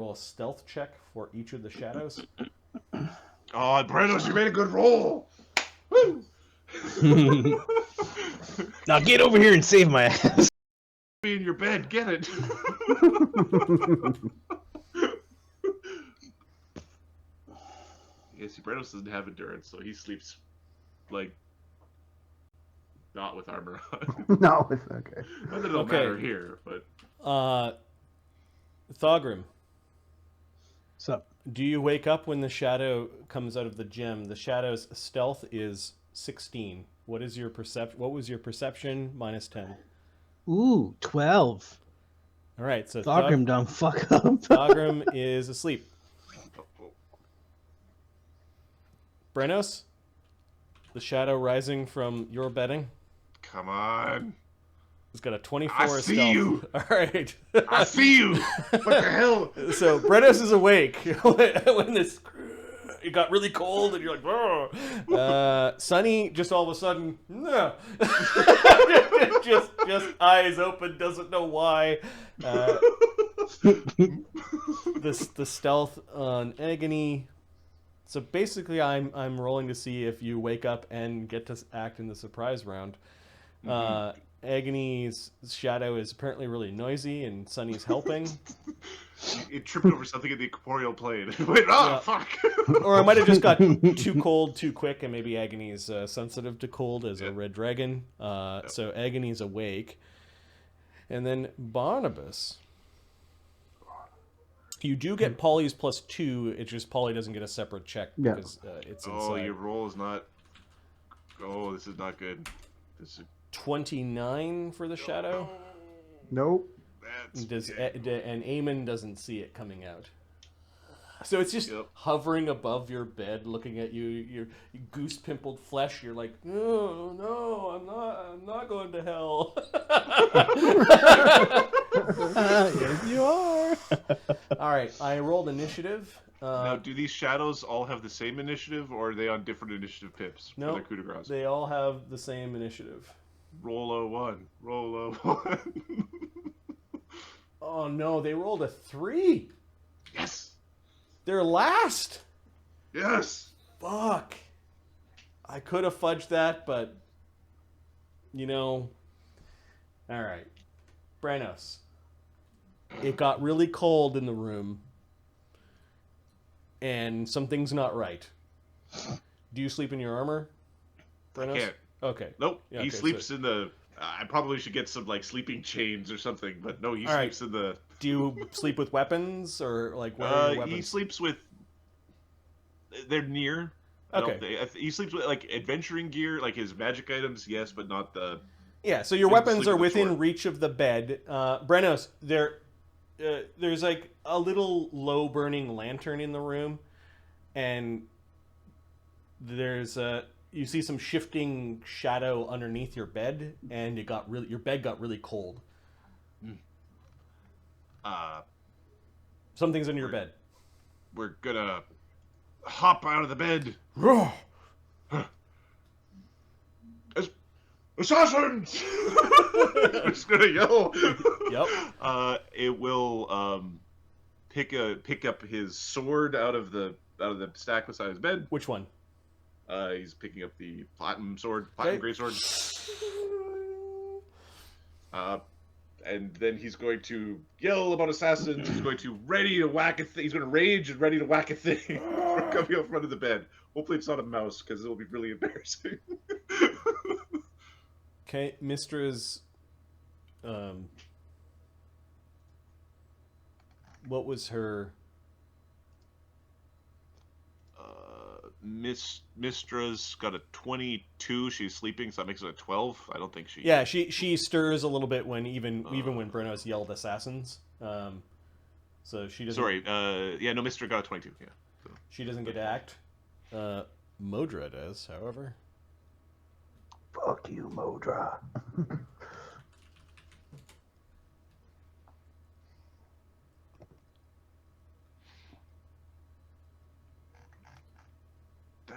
Roll a stealth check for each of the shadows. Oh, Brenos, you made a good roll. Woo! Now get over here and save my ass. Be in your bed, get it. Yeah, see, Brenos doesn't have endurance, so he sleeps like not with armor on. No, it's okay. Not that it'll matter here, but Thogrim, What's up? do you wake up when the shadow comes out of the gem? The shadow's stealth is 16. What is your perception? What was your perception? Minus 10. Ooh, 12. All right, so Thogrim don't fuck up. Thogrim is asleep. Brenos, the shadow rising from your bedding. come on. He's got a 24 I stealth. see you. All right. I see you. What the hell? So Brenos is awake when this it got really cold and you're like, oh. Sunny just all of a sudden, no. just eyes open, doesn't know why. The stealth on Agony. So basically, I'm rolling to see if you wake up and get to act in the surprise round. Agony's shadow is apparently really noisy, and Sunny's helping. It tripped over something in the corporeal plane. Wait, fuck! Or I might have just got too cold too quick, and maybe Agony's sensitive to cold as a red dragon. So Agony's awake. And then Barnabas. You do get Polly's +2, it's just Polly doesn't get a separate check because it's inside. Oh, your roll is not... Oh, this is not good. This is... 29 for the shadow. Nope. That's... And Eamon doesn't see it coming out. So it's just hovering above your bed, looking at you, your goose-pimpled flesh. You're like, no, I'm not going to hell. Yes, you are. All right, I rolled initiative. Now, do these shadows all have the same initiative, or are they on different initiative pips for their coup de grace? They all have the same initiative. Roll a 1. Roll a 1. Oh no, they rolled a 3. Yes. They're last. Yes. Fuck. I could have fudged that, but you know. All right, Brenos. It got really cold in the room, and something's not right. Do you sleep in your armor, Brenos? I can't. Okay. Nope. Yeah, He okay, sleeps in the... I probably should get some, like, sleeping chains or something, but no, he All sleeps in the... Do you sleep with weapons, or, like, where are your weapons? He sleeps with... They're near. Okay. He sleeps with, like, adventuring gear, like his magic items, yes, but not the... Yeah, so your weapons are within reach of the bed. Brenos, there's, like, a little low-burning lantern in the room, and there's you see some shifting shadow underneath your bed, and your bed got really cold. Something's under your bed. We're gonna hop out of the bed. Assassins! I'm just gonna yell. Yep. It will pick up his sword out of the stack beside his bed. Which one? He's picking up the platinum great sword. And then he's going to yell about assassins. He's going to ready to whack a thing. He's going to rage and ready to whack a thing coming out front of the bed. Hopefully it's not a mouse, because it'll be really embarrassing. Okay, Mistra's. What was her? Mistra's got a 22. She's sleeping, so that makes it a 12. I don't think she... Yeah, she stirs a little bit when even when Brenos yelled assassins. So she doesn't... Sorry, yeah, no, Mistra got a 22, yeah. So. She doesn't get to act. Modra does, however. Fuck you, Modra.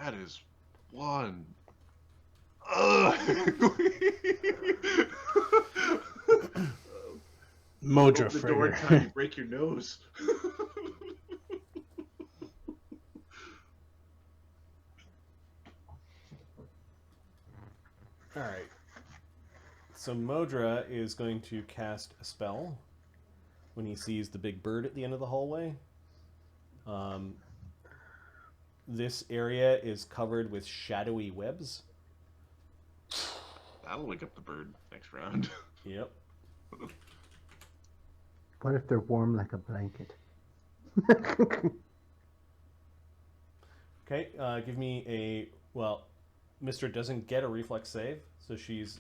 That is one. Modra the door frigger. time you break your nose. right. So Modra is going to cast a spell when he sees the big bird at the end of the hallway. This area is covered with shadowy webs. That'll wake up the bird next round. Yep. What if they're warm like a blanket? Okay, give me a... Well, Mystra doesn't get a reflex save, so she's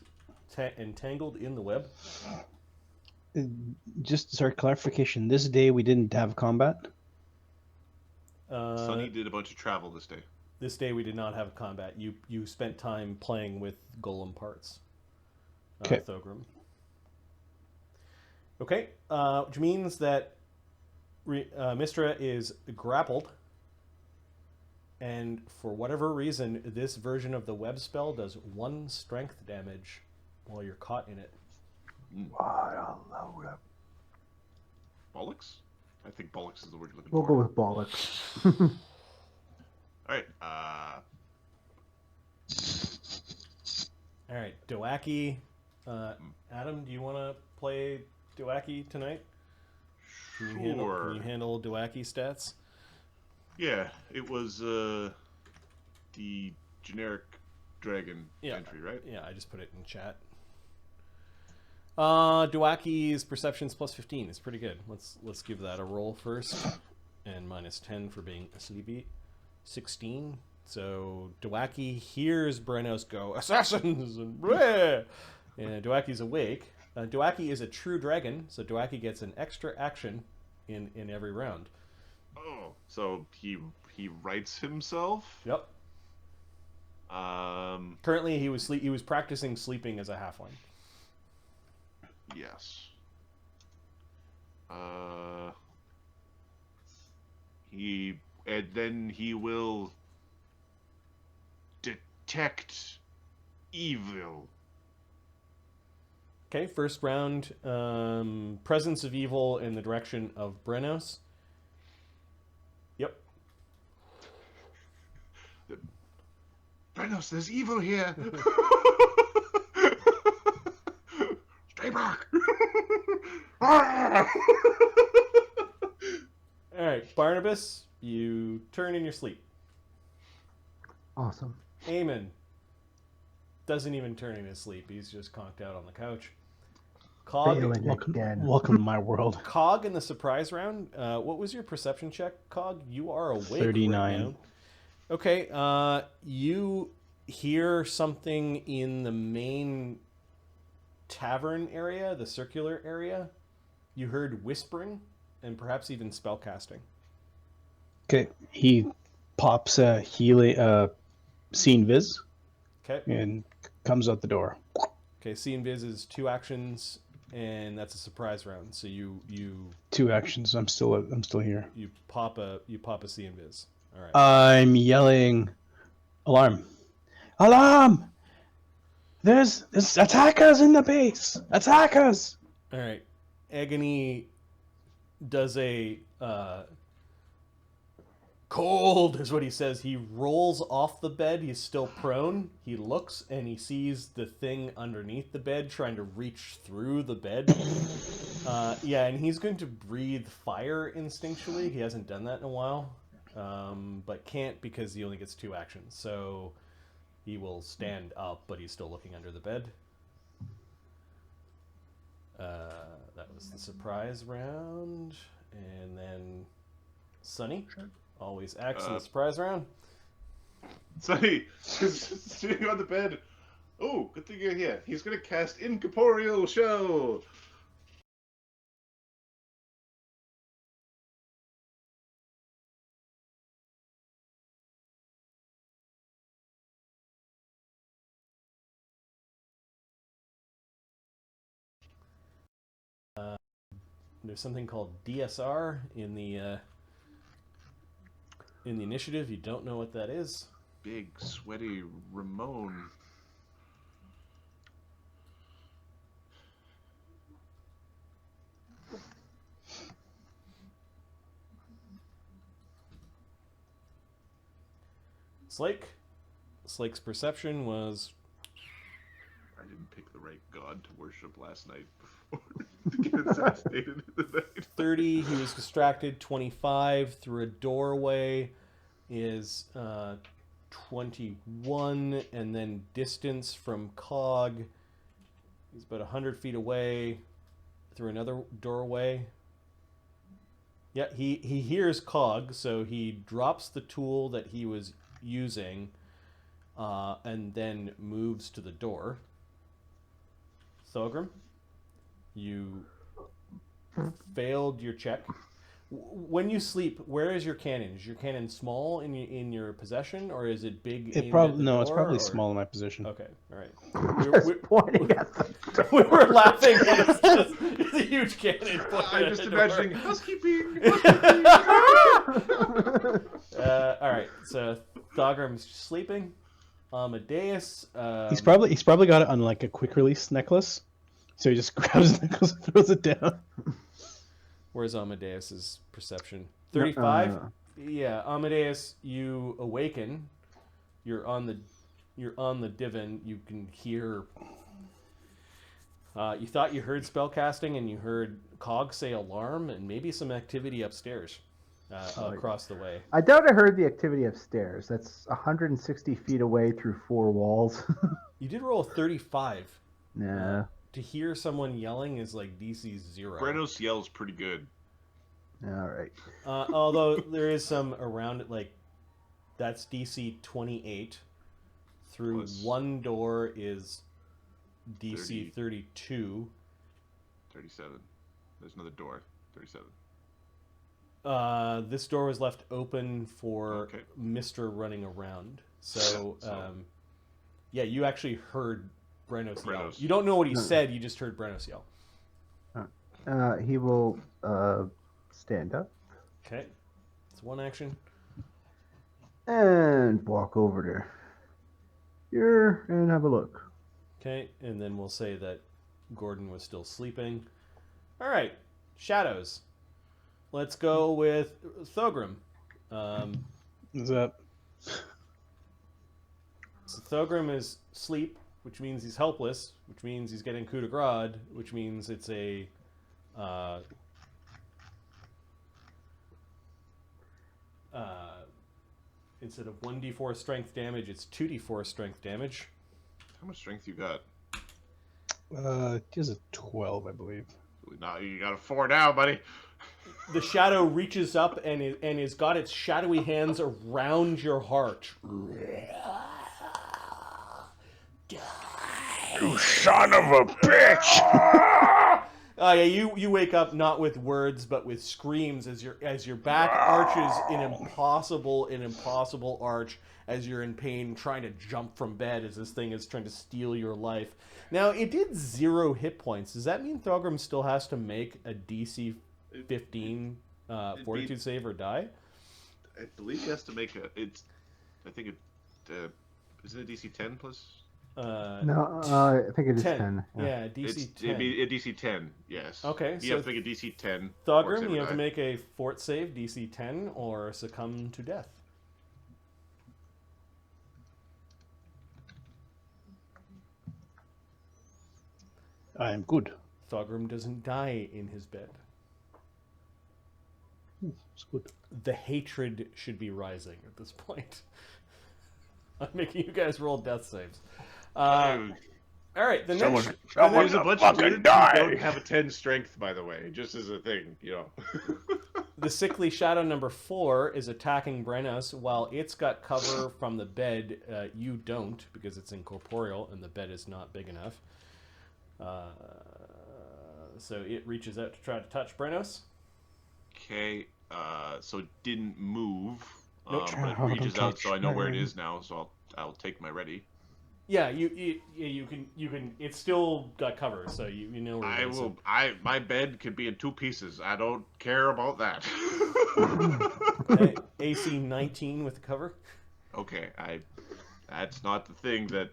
entangled in the web. Just sorry, clarification. This day we didn't have combat. Sunny did a bunch of travel this day. This day we did not have combat. You spent time playing with golem parts. Okay. Thogrim. Okay, which means that Mystra is grappled, and for whatever reason, this version of the web spell does 1 strength damage while you're caught in it. What a load of... Bollocks? I think bollocks is the word you're looking We'll for. go with bollocks. Alright, All right, Doaki. Adam, do you want to play Doaki tonight? Can you handle Doaki stats? Yeah, it was the generic dragon entry, right? Yeah, I just put it in chat. Doaki's perception's plus 15 is pretty good. Let's give that a roll first. And minus 10 for being a sleepy. 16. So Doaki hears Brenos go, assassins! And bleh! And Doaki's awake. Doaki is a true dragon, so Doaki gets an extra action in every round. Oh, so he writes himself? Yep. Currently, he was practicing sleeping as a halfling. Yes. Then he will detect evil. Okay, first round, presence of evil in the direction of Brenos. Yep. Brenos, there's evil here. Stay back. All right, Barnabas, you turn in your sleep. Awesome. Eamon doesn't even turn in his sleep. He's just conked out on the couch. Cog, Failing again. Welcome to my world. Cog in the surprise round. What was your perception check, Cog? You are awake 39. right now. Okay, you hear something in the main tavern area, the circular area. You heard whispering and perhaps even spell casting. Okay, he pops a scene viz Okay. and comes out the door. Okay, see and Viz is 2 actions, and that's a surprise round. So you 2 actions. I'm still here. you pop a see and Viz. All right. I'm yelling, alarm! Alarm! There's attackers in the base! Attackers! All right. Agony does a cold is what he says. He rolls off the bed. He's still prone. He looks and he sees the thing underneath the bed trying to reach through the bed. Yeah, and he's going to breathe fire instinctually. He hasn't done that in a while, but can't because he only gets 2 actions. So he will stand up, but he's still looking under the bed. That was the surprise round. And then Sunny always acts in the surprise round. Sunny is sitting on the bed. Oh, good thing you're here. He's going to cast Incorporeal Show. There's something called DSR in the initiative. You don't know what that is. Big, sweaty Ramon. Slake. Slake's perception was I didn't pick the right god to worship last night before to get assassinated in the night. 30, he was distracted. 25, through a doorway is 21, and then distance from Cog, he's about 100 feet away through another doorway. Yeah, he hears Cog, so he drops the tool that he was using and then moves to the door. Thogrim, you failed your check. When you sleep, where is your cannon? Is your cannon small in your possession, or is it big? It probably no. It's probably small in my position. Okay, all right. Just pointing at the We were laughing. It's a huge cannon. I'm just imagining housekeeping. All right, so Thogrim's sleeping. Amadeus. He's probably got it on like a quick release necklace, so he just grabs the necklace and throws it down. Where's Amadeus's perception? 35. Yeah, Amadeus, you awaken. You're on the divan. You can hear. You thought you heard spellcasting, and you heard Cog say alarm, and maybe some activity upstairs, across the way. I doubt I heard the activity upstairs. That's 160 feet away through 4 walls. You did roll a 35. Nah. To hear someone yelling is like DC 0. Brenos yells pretty good. All right. Although there is some around it, like that's DC 28. Through Plus one door is DC 30. 32. 37. There's another door. 37. This door was left open for Okay. Mr. running around. So, yeah, you actually heard Brenos yell. Brenos. You don't know what he said, you just heard Brenos yell. He will stand up Okay. It's one action. and walk over there. Here and have a look. Okay, and then we'll say that Gordon was still sleeping. All right, shadows. Let's go with Thogrim. Is that? So Thogrim is sleep, which means he's helpless, which means he's getting coup de grace, which means it's a instead of 1d4 strength damage, it's 2d4 strength damage. How much strength you got? He has a 12, I believe. Now you got a 4 now, buddy. The shadow reaches up and is got its shadowy hands around your heart. You son of a bitch! Yeah, you wake up not with words but with screams as your back arches an impossible arch as you're in pain, trying to jump from bed as this thing is trying to steal your life. Now it did 0 hit points. Does that mean Thogrim still has to make a DC 15 fortitude save or die? I believe he has to make a. It's. I think it. Is it a DC 10 plus? No, I think it is 10. Yeah, DC It's 10. It'd be a DC 10. Yes. Okay, You so have to make a DC 10. Thogrim, you have to make a fort save, DC 10, or succumb to death. I am good. Thogrim doesn't die in his bed. It's good. The hatred should be rising at this point. I'm making you guys roll death saves. All right, the next. There's a bunch of dudes who don't have a 10 strength, by the way, just as a thing, you know. The sickly shadow number 4 is attacking Brenos. While it's got cover from the bed, you don't, because it's incorporeal and the bed is not big enough. So it reaches out to try to touch Brenos. Okay, so it didn't move, Nope. but it reaches out, so I know where it is now. So I'll take my ready. Yeah, you can. It's still got cover, so you know where it is. My bed could be in 2 pieces. I don't care about that. Okay, AC 19 with the cover. Okay, that's not the thing that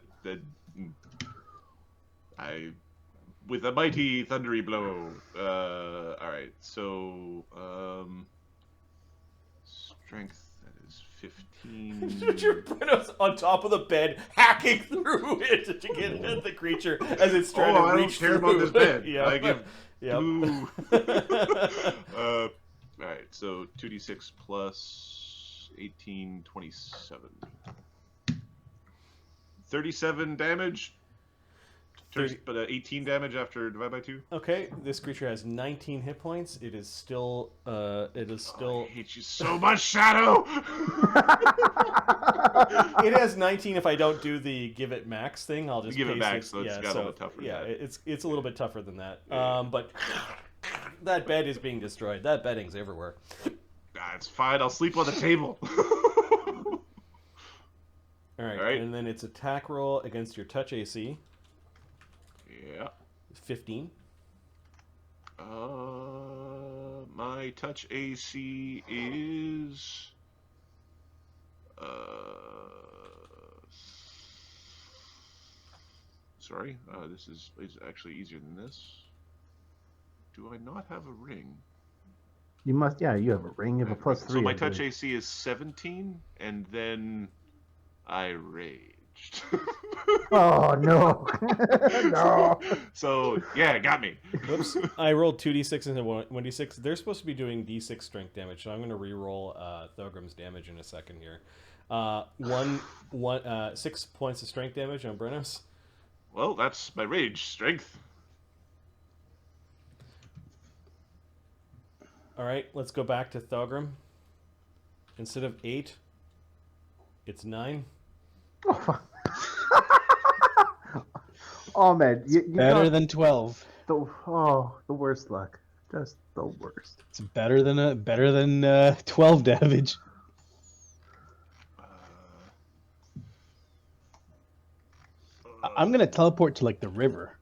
with a mighty thundery blow. All right, so strength, that is 15. Your Brenos on top of the bed, hacking through it to get at the creature as it's trying to reach through. I don't care about this bed. Yep. I give Yep. 2. Alright, so 2d6 plus 18, 27. 37 damage. But 18 damage after divide by 2. Okay, this creature has 19 hit points. It is still. I hate you so much, Shadow. It has 19 if I don't do the give it max thing. I'll just give it paste max, so it's got a little tougher. Yeah, than that. it's a little bit tougher than that. Yeah. But that bed is being destroyed. That bedding's everywhere. It's fine. I'll sleep on the table. All right, and then it's attack roll against your touch AC. Yeah. 15. My touch AC is sorry, this is actually easier than this. Do I not have a ring? You must, yeah, you have a ring. You have a +3. So my touch AC is 17, and then I raged. Oh, no. No. So, yeah, it got me. Whoops. I rolled 2d6 and 1d6. They're supposed to be doing d6 strength damage, so I'm going to re-roll Thogrim's damage in a second here. 6 points of strength damage on Brenos. Well, that's my rage strength. All right, let's go back to Thogrim. Instead of 8, it's 9. Oh, fuck. Oh, man. You Better than 12. the worst luck. Just the worst. It's better than 12 damage. I'm gonna teleport to like the river.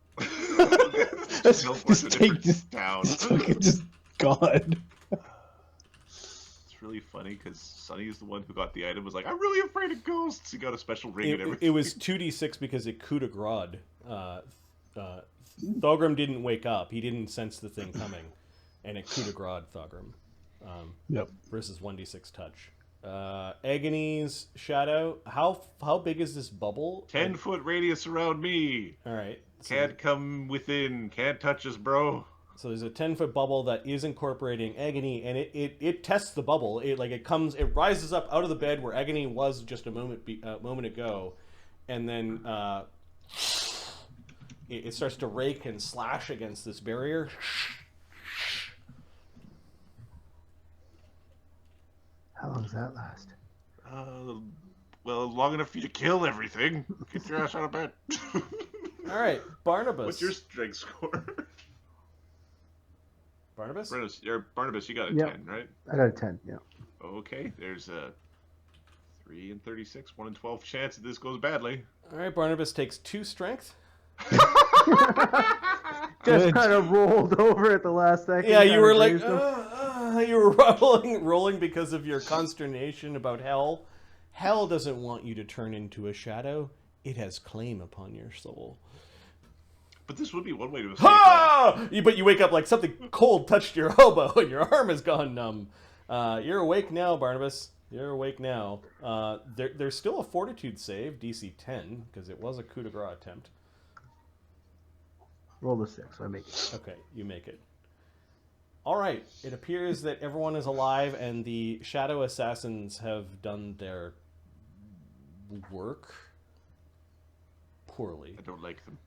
Just take this down. Just gone. It's really funny because Sonny is the one who got the item. Was like, I'm really afraid of ghosts. He got a special ring and everything. It was 2d6 because it coup de grace. Thogrim didn't wake up. He didn't sense the thing coming, and it coup de grace Thogrim. Yep. Versus 1d6 touch. Agony's Shadow. How big is this bubble? 10-foot radius around me. All right. So Can't come within. Can't touch us, bro. So there's a 10-foot bubble that is incorporating Agony, and it tests the bubble. It rises up out of the bed where Agony was just a moment ago, and then it starts to rake and slash against this barrier. How long does that last? Well, long enough for you to kill everything. Get your ass out of bed. All right, Barnabas. What's your strength score? Barnabas? Barnabas, you got a Yep. 10, right? I got a 10, yeah. Okay, there's a 3 in 36, 1 in 12 chance that this goes badly. All right, Barnabas takes 2 strength. Just kind of rolled over at the last second. Yeah, you were like, grazed him. you were rolling because of your consternation about hell. Hell doesn't want you to turn into a shadow. It has claim upon your soul. But this would be one way to escape. Ha! But you wake up like something cold touched your elbow and your arm has gone numb. You're awake now, Barnabas. You're awake now. There's still a fortitude save, DC 10, because it was a coup de grace attempt. Roll the 6, I make it. Okay, you make it. All right, it appears that everyone is alive and the shadow assassins have done their work poorly. I don't like them.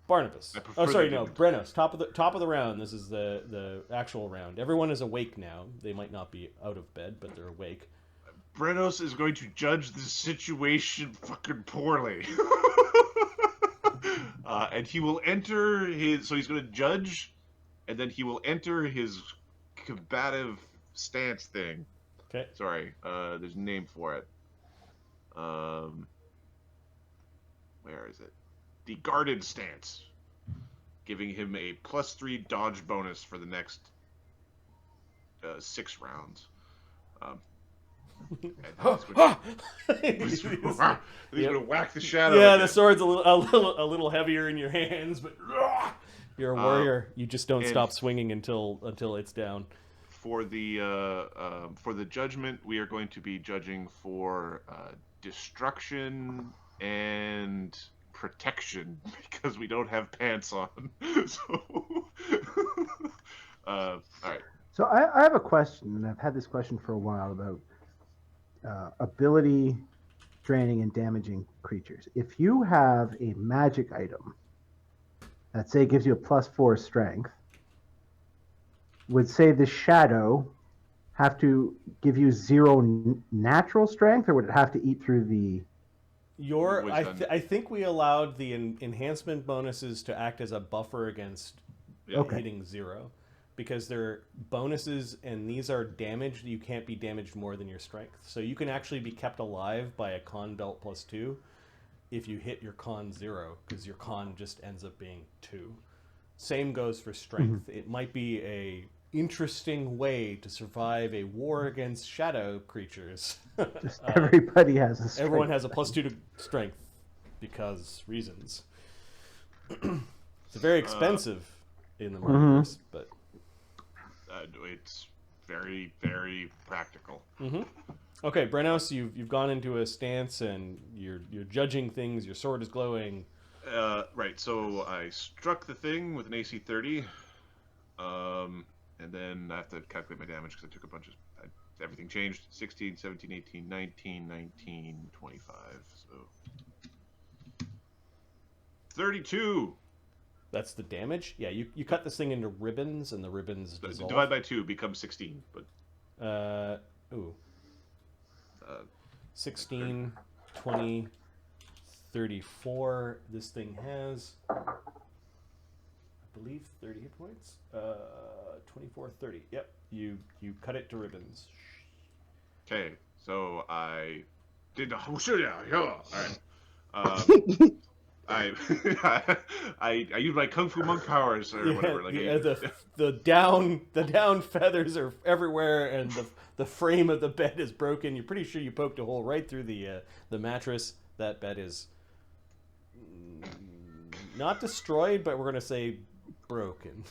Barnabas. I prefer Oh, sorry, they no. didn't. Brenos. Top of the round. This is the actual round. Everyone is awake now. They might not be out of bed, but they're awake. Brenos is going to judge the situation fucking poorly. And he will enter his... So he's going to judge, and then he will enter his combative stance thing. Okay. Sorry, there's a name for it. Where is it? The guarded stance. Giving him a +3 dodge bonus for the next 6 rounds. He's going to whack the shadow. Yeah, again. the sword's a little heavier in your hands, but you're a warrior. You just don't stop swinging until it's down. for the judgment, we are going to be judging for destruction and protection because we don't have pants on. So, all right. So I have a question, and I've had this question for a while about ability draining and damaging creatures. If you have a magic item that, say, gives you a +4 strength, would, say, the shadow have to give you 0 natural strength, or would it have to eat through the... I think we allowed the enhancement bonuses to act as a buffer against hitting 0, because they're bonuses and these are damaged. You can't be damaged more than your strength, so you can actually be kept alive by a con belt +2 if you hit your con 0, because your con just ends up being 2. Same goes for strength. It might be a interesting way to survive a war against shadow creatures. Just everybody has a strength. Everyone has a +2 to strength because reasons. It's very expensive in the multiverse, but it's very, very practical. Okay, Brenos, you've gone into a stance and you're judging things. Your sword is glowing. Right. So I struck the thing with an AC 30. And then I have to calculate my damage because I took a bunch of... everything changed. 16, 17, 18, 19, 19, 25. So... 32! That's the damage? Yeah, you cut this thing into ribbons, and the ribbons dissolve. Divide by 2 becomes 16, but... 16, 20, 34. This thing has... I believe 30 hit points. 24, 30. Yep, you cut it to ribbons. Okay, so I did the all right. I used my kung fu monk powers or whatever. Like the down feathers are everywhere, and the frame of the bed is broken. You're pretty sure you poked a hole right through the mattress. That bed is not destroyed, but we're gonna say broken.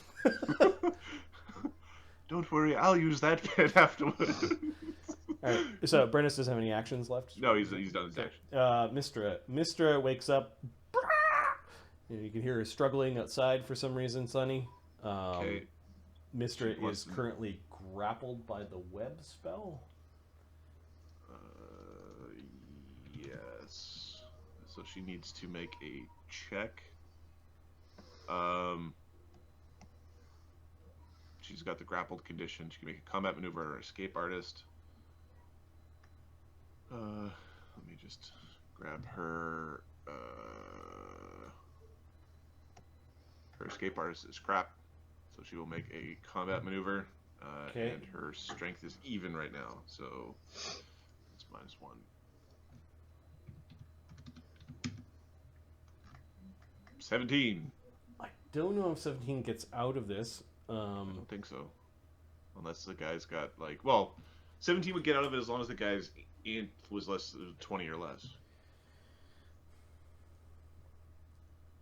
Don't worry, I'll use that bed afterwards. All right. So Brennis doesn't have any actions left. No, he's done his action. Mistra wakes up. You can hear her struggling outside for some reason, Sonny. Okay. Mistra is currently grappled by the web spell. Yes. So she needs to make a check. She's got the grappled condition. She can make a combat maneuver or escape artist. Let me just grab her. Her escape artist is crap, so she will make a combat maneuver. And her strength is even right now, so it's -1. $17. I don't know if 17 gets out of this. I don't think so. Unless the guy's got, like... Well, 17 would get out of it as long as the guy's int was less 20 or less.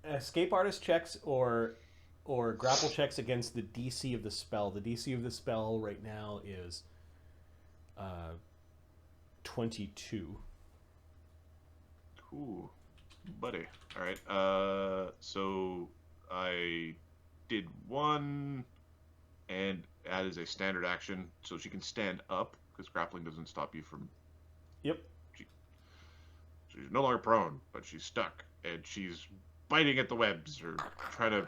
Escape artist checks or grapple checks against the DC of the spell. The DC of the spell right now is 22. Ooh, buddy. All right. So I did 1, and that is a standard action, so she can stand up because grappling doesn't stop you from. Yep. She's no longer prone, but she's stuck, and she's biting at the webs or trying to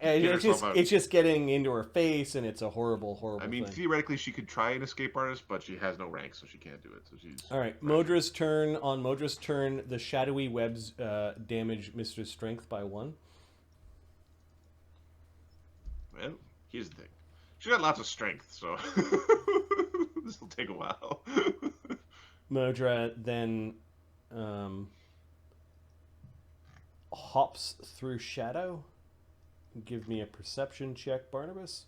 and get herself out. It's just getting into her face, and it's a horrible I mean, thing. theoretically, she could try an escape artist, but she has no rank, so she can't do it. So she's all right. Modra's turn. On Modra's turn, the shadowy webs damage Mistress' strength by 1. Well, here's the thing. She's got lots of strength, so this will take a while. Modra then hops through shadow. Give me a perception check, Barnabas.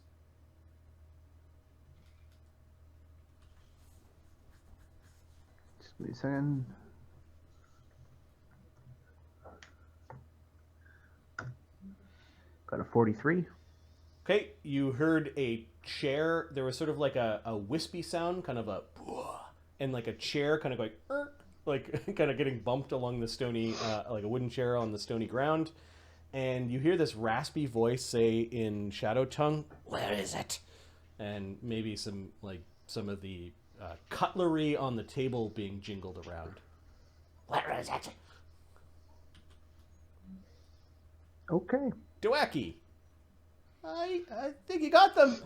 Just wait a second. Got a 43. Okay, you heard a chair. There was sort of like a wispy sound, kind of a, and like a chair kind of going, like kind of getting bumped along the stony, like a wooden chair on the stony ground. And you hear this raspy voice say in Shadow Tongue, "Where is it?" And maybe some of the cutlery on the table being jingled around. Where is it? Okay. Doaki. I think you got them.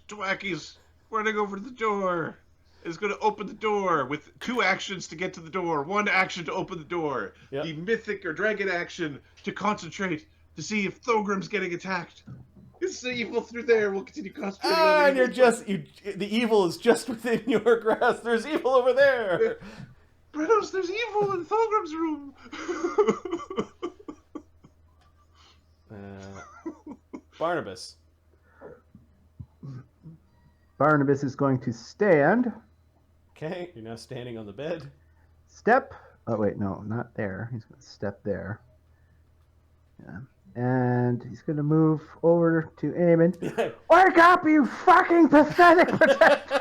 Doaki's running over to the door. Is going to open the door with 2 actions to get to the door. 1 action to open the door. Yep. The mythic or dragon action to concentrate to see if Thogrim's getting attacked. It's the evil through there. We'll continue concentrating on the And evil. the evil is just within your grasp. There's evil over there. Brenos, there's evil in Thogrim's room. Barnabas. Barnabas is going to stand. Okay, you're now standing on the bed. Step. Oh, wait, no, not there. He's going to step there. Yeah. And he's going to move over to Eamon. Wake up, you fucking pathetic protector!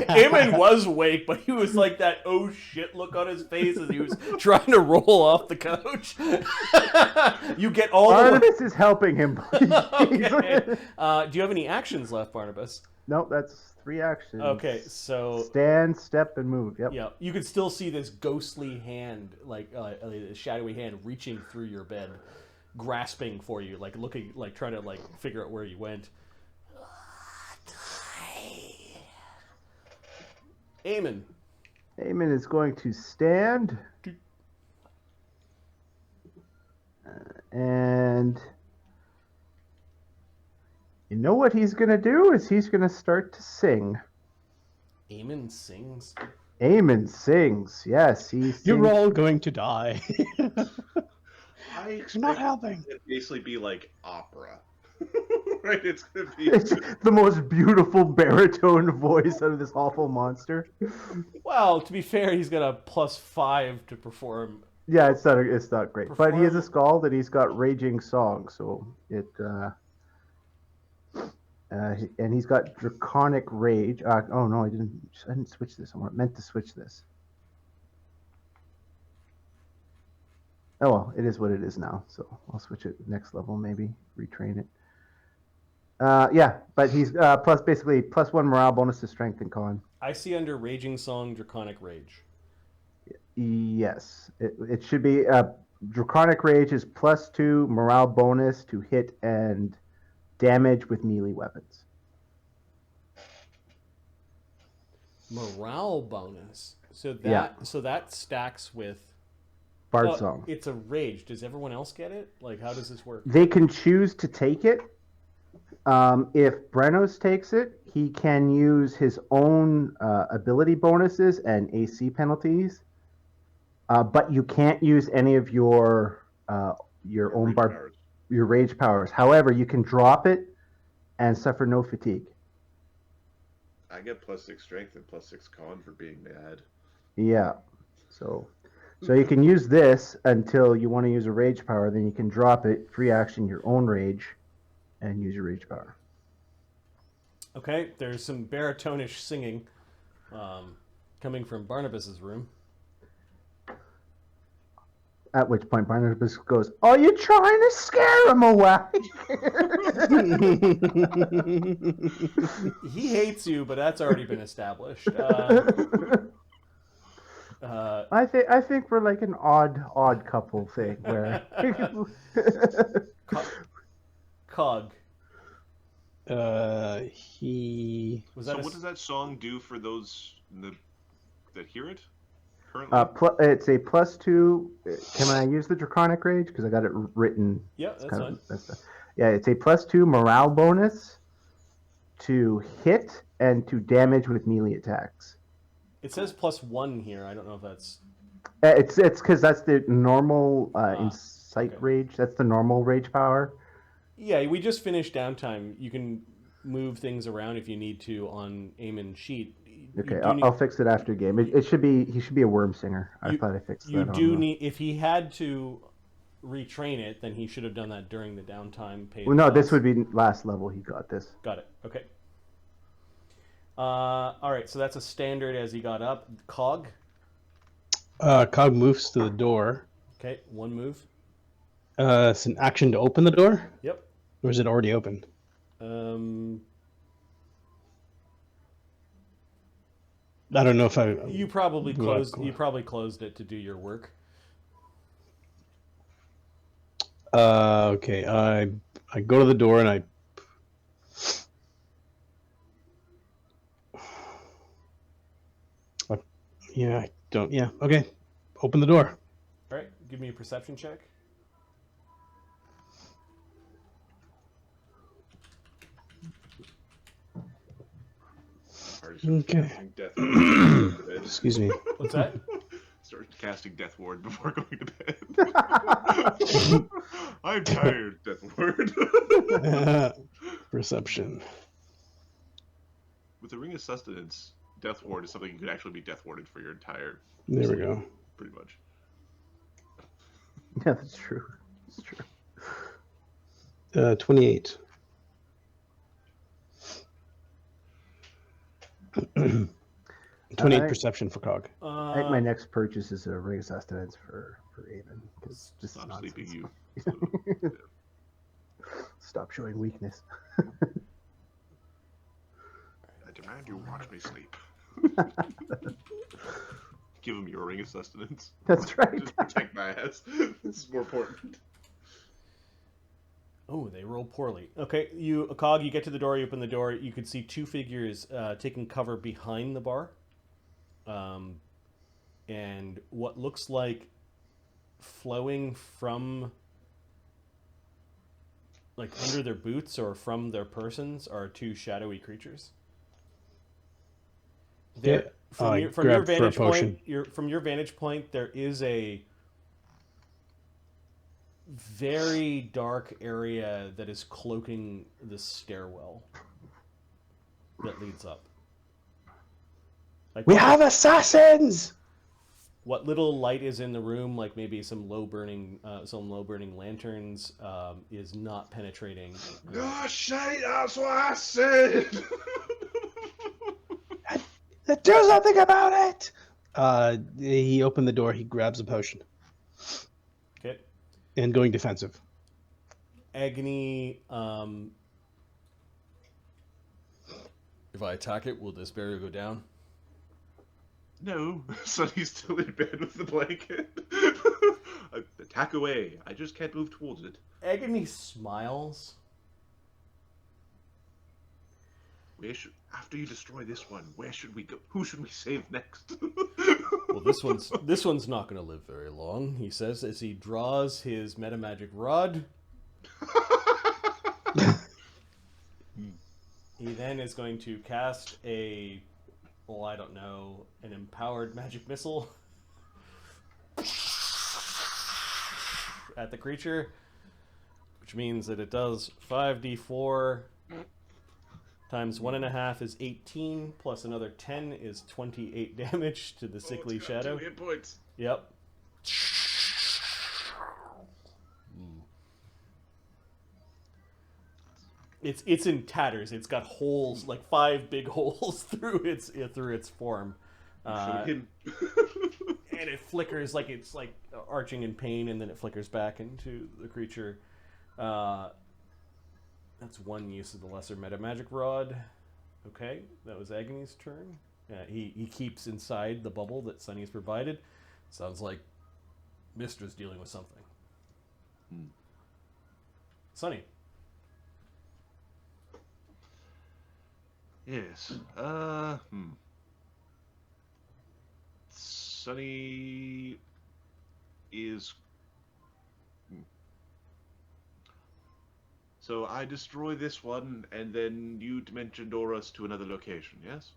Eamon was awake, but he was like that oh shit look on his face as he was trying to roll off the couch. You get all Barnabas is helping him, please. Okay. Do you have any actions left, Barnabas? Nope, that's 3 actions. Okay, so Stand, step, and move. Yep. yeah, you can still see this ghostly hand, like a shadowy hand, reaching through your bed, grasping for you, like looking, like trying to like figure out where you went. Eamon. Eamon is going to stand. And you know what he's going to do is he's going to start to sing. Eamon sings. Eamon sings. Yes, he sings. You're all going to die. I expect Not helping. it to basically be like opera. Right? It's going to be... It's the most beautiful baritone voice out of this awful monster. Well, to be fair, he's got a +5 to perform. Yeah, it's not great. But he is a Perform. skald and he's got raging song, so it and he's got Draconic Rage. Oh no, I didn't switch this. I meant to switch this. Oh well, it is what it is now. So I'll switch it next level, maybe retrain it. Yeah, but he's basically +1 morale bonus to strength and con. I see under Raging Song, Draconic Rage. Yes, it should be. Draconic Rage is +2 morale bonus to hit and damage with melee weapons. Morale bonus. So that stacks with Bard Song. It's a rage. Does everyone else get it? Like, how does this work? They can choose to take it. If Brenos takes it, he can use his own ability bonuses and AC penalties. But you can't use any of your own your rage powers. However, you can drop it and suffer no fatigue. I get +6 strength and +6 con for being mad. Yeah. So you can use this until you want to use a rage power. Then you can drop it, free action your own rage, and use your rage power. Okay, there's some baritonish singing coming from Barnabas's room. At which point Barnabas goes, "Are you trying to scare him away?" He hates you, but that's already been established. I think we're like an odd couple thing where Cog. He Was So that what does that song do for those that hear it currently? it's a +2. Can I use the Draconic Rage? Because I got it written. Yeah, that's fine. Yeah, it's a +2 morale bonus to hit and to damage with melee attacks. It says +1 here. I don't know if that's... It's because that's the normal Incite okay. Rage. That's the normal rage power. Yeah, we just finished downtime. You can move things around if you need to on Eamon's sheet. Okay, I'll fix it after game. He should be a worm singer. I thought I fixed that. You do need, if he had to retrain it, then he should have done that during the downtime. Well, no, this would be last level. He got this. Got it. Okay. All right, so that's a standard as he got up. Cog. Cog moves to the door. Okay, one move. It's an action to open the door? Yep. Or is it already open? I don't know if I. You probably closed. You probably closed it to do your work. Okay. I go to the door and I. Yeah, I don't. Yeah. Okay. Open the door. All right. Give me a perception check. Okay. Death Excuse me. What's that? Start casting Death Ward before going to bed. I'm tired, Death Ward. Perception. With the Ring of Sustenance, Death Ward is something you could actually be Death Warded for your entire. There we go. Pretty much. Yeah, that's true. That's true. 28. 28 perception for Cog. I think my next purchase is a Ring of Sustenance for Avon. Because just Stop nonsense. sleeping you. Stop showing weakness. I demand you watch me sleep. Give him your Ring of Sustenance. That's right. Just protect my ass. This is more important. Oh, they roll poorly. Okay, Cog, you get to the door, you open the door, you can see two figures taking cover behind the bar. And what looks like flowing from, like, under their boots or from their persons are two shadowy creatures. Yeah. From your vantage point, from your vantage point, there is a very dark area that is cloaking the stairwell that leads up. Like, we have assassins. What little light is in the room, like maybe some low burning lanterns, is not penetrating. Oh shit! That's what I said. Do something about it. He opened the door. He grabs a potion. Okay. And going defensive. Agony. If I attack it, will this barrier go down? No, Sonny's still in bed with the blanket. Attack away. I just can't move towards it. Agony smiles. After you destroy this one, where should we go? Who should we save next? Well, this one's not going to live very long, he says as he draws his metamagic rod. He then is going to cast an empowered magic missile at the creature, which means that it does 5d4 times 1.5 is 18, plus another 10 is 28 damage to the sickly shadow. 2 hit points. Yep. It's in tatters. It's got holes, like 5 big holes through its form, and it flickers like it's like arching in pain, and then it flickers back into the creature. That's one use of the lesser metamagic rod. Okay, that was Agony's turn. He keeps inside the bubble that Sunny's provided. Sounds like Mistra's dealing with something. Sunny. Yes. Sunny is. So I destroy this one, and then you dimension door us to another location, yes?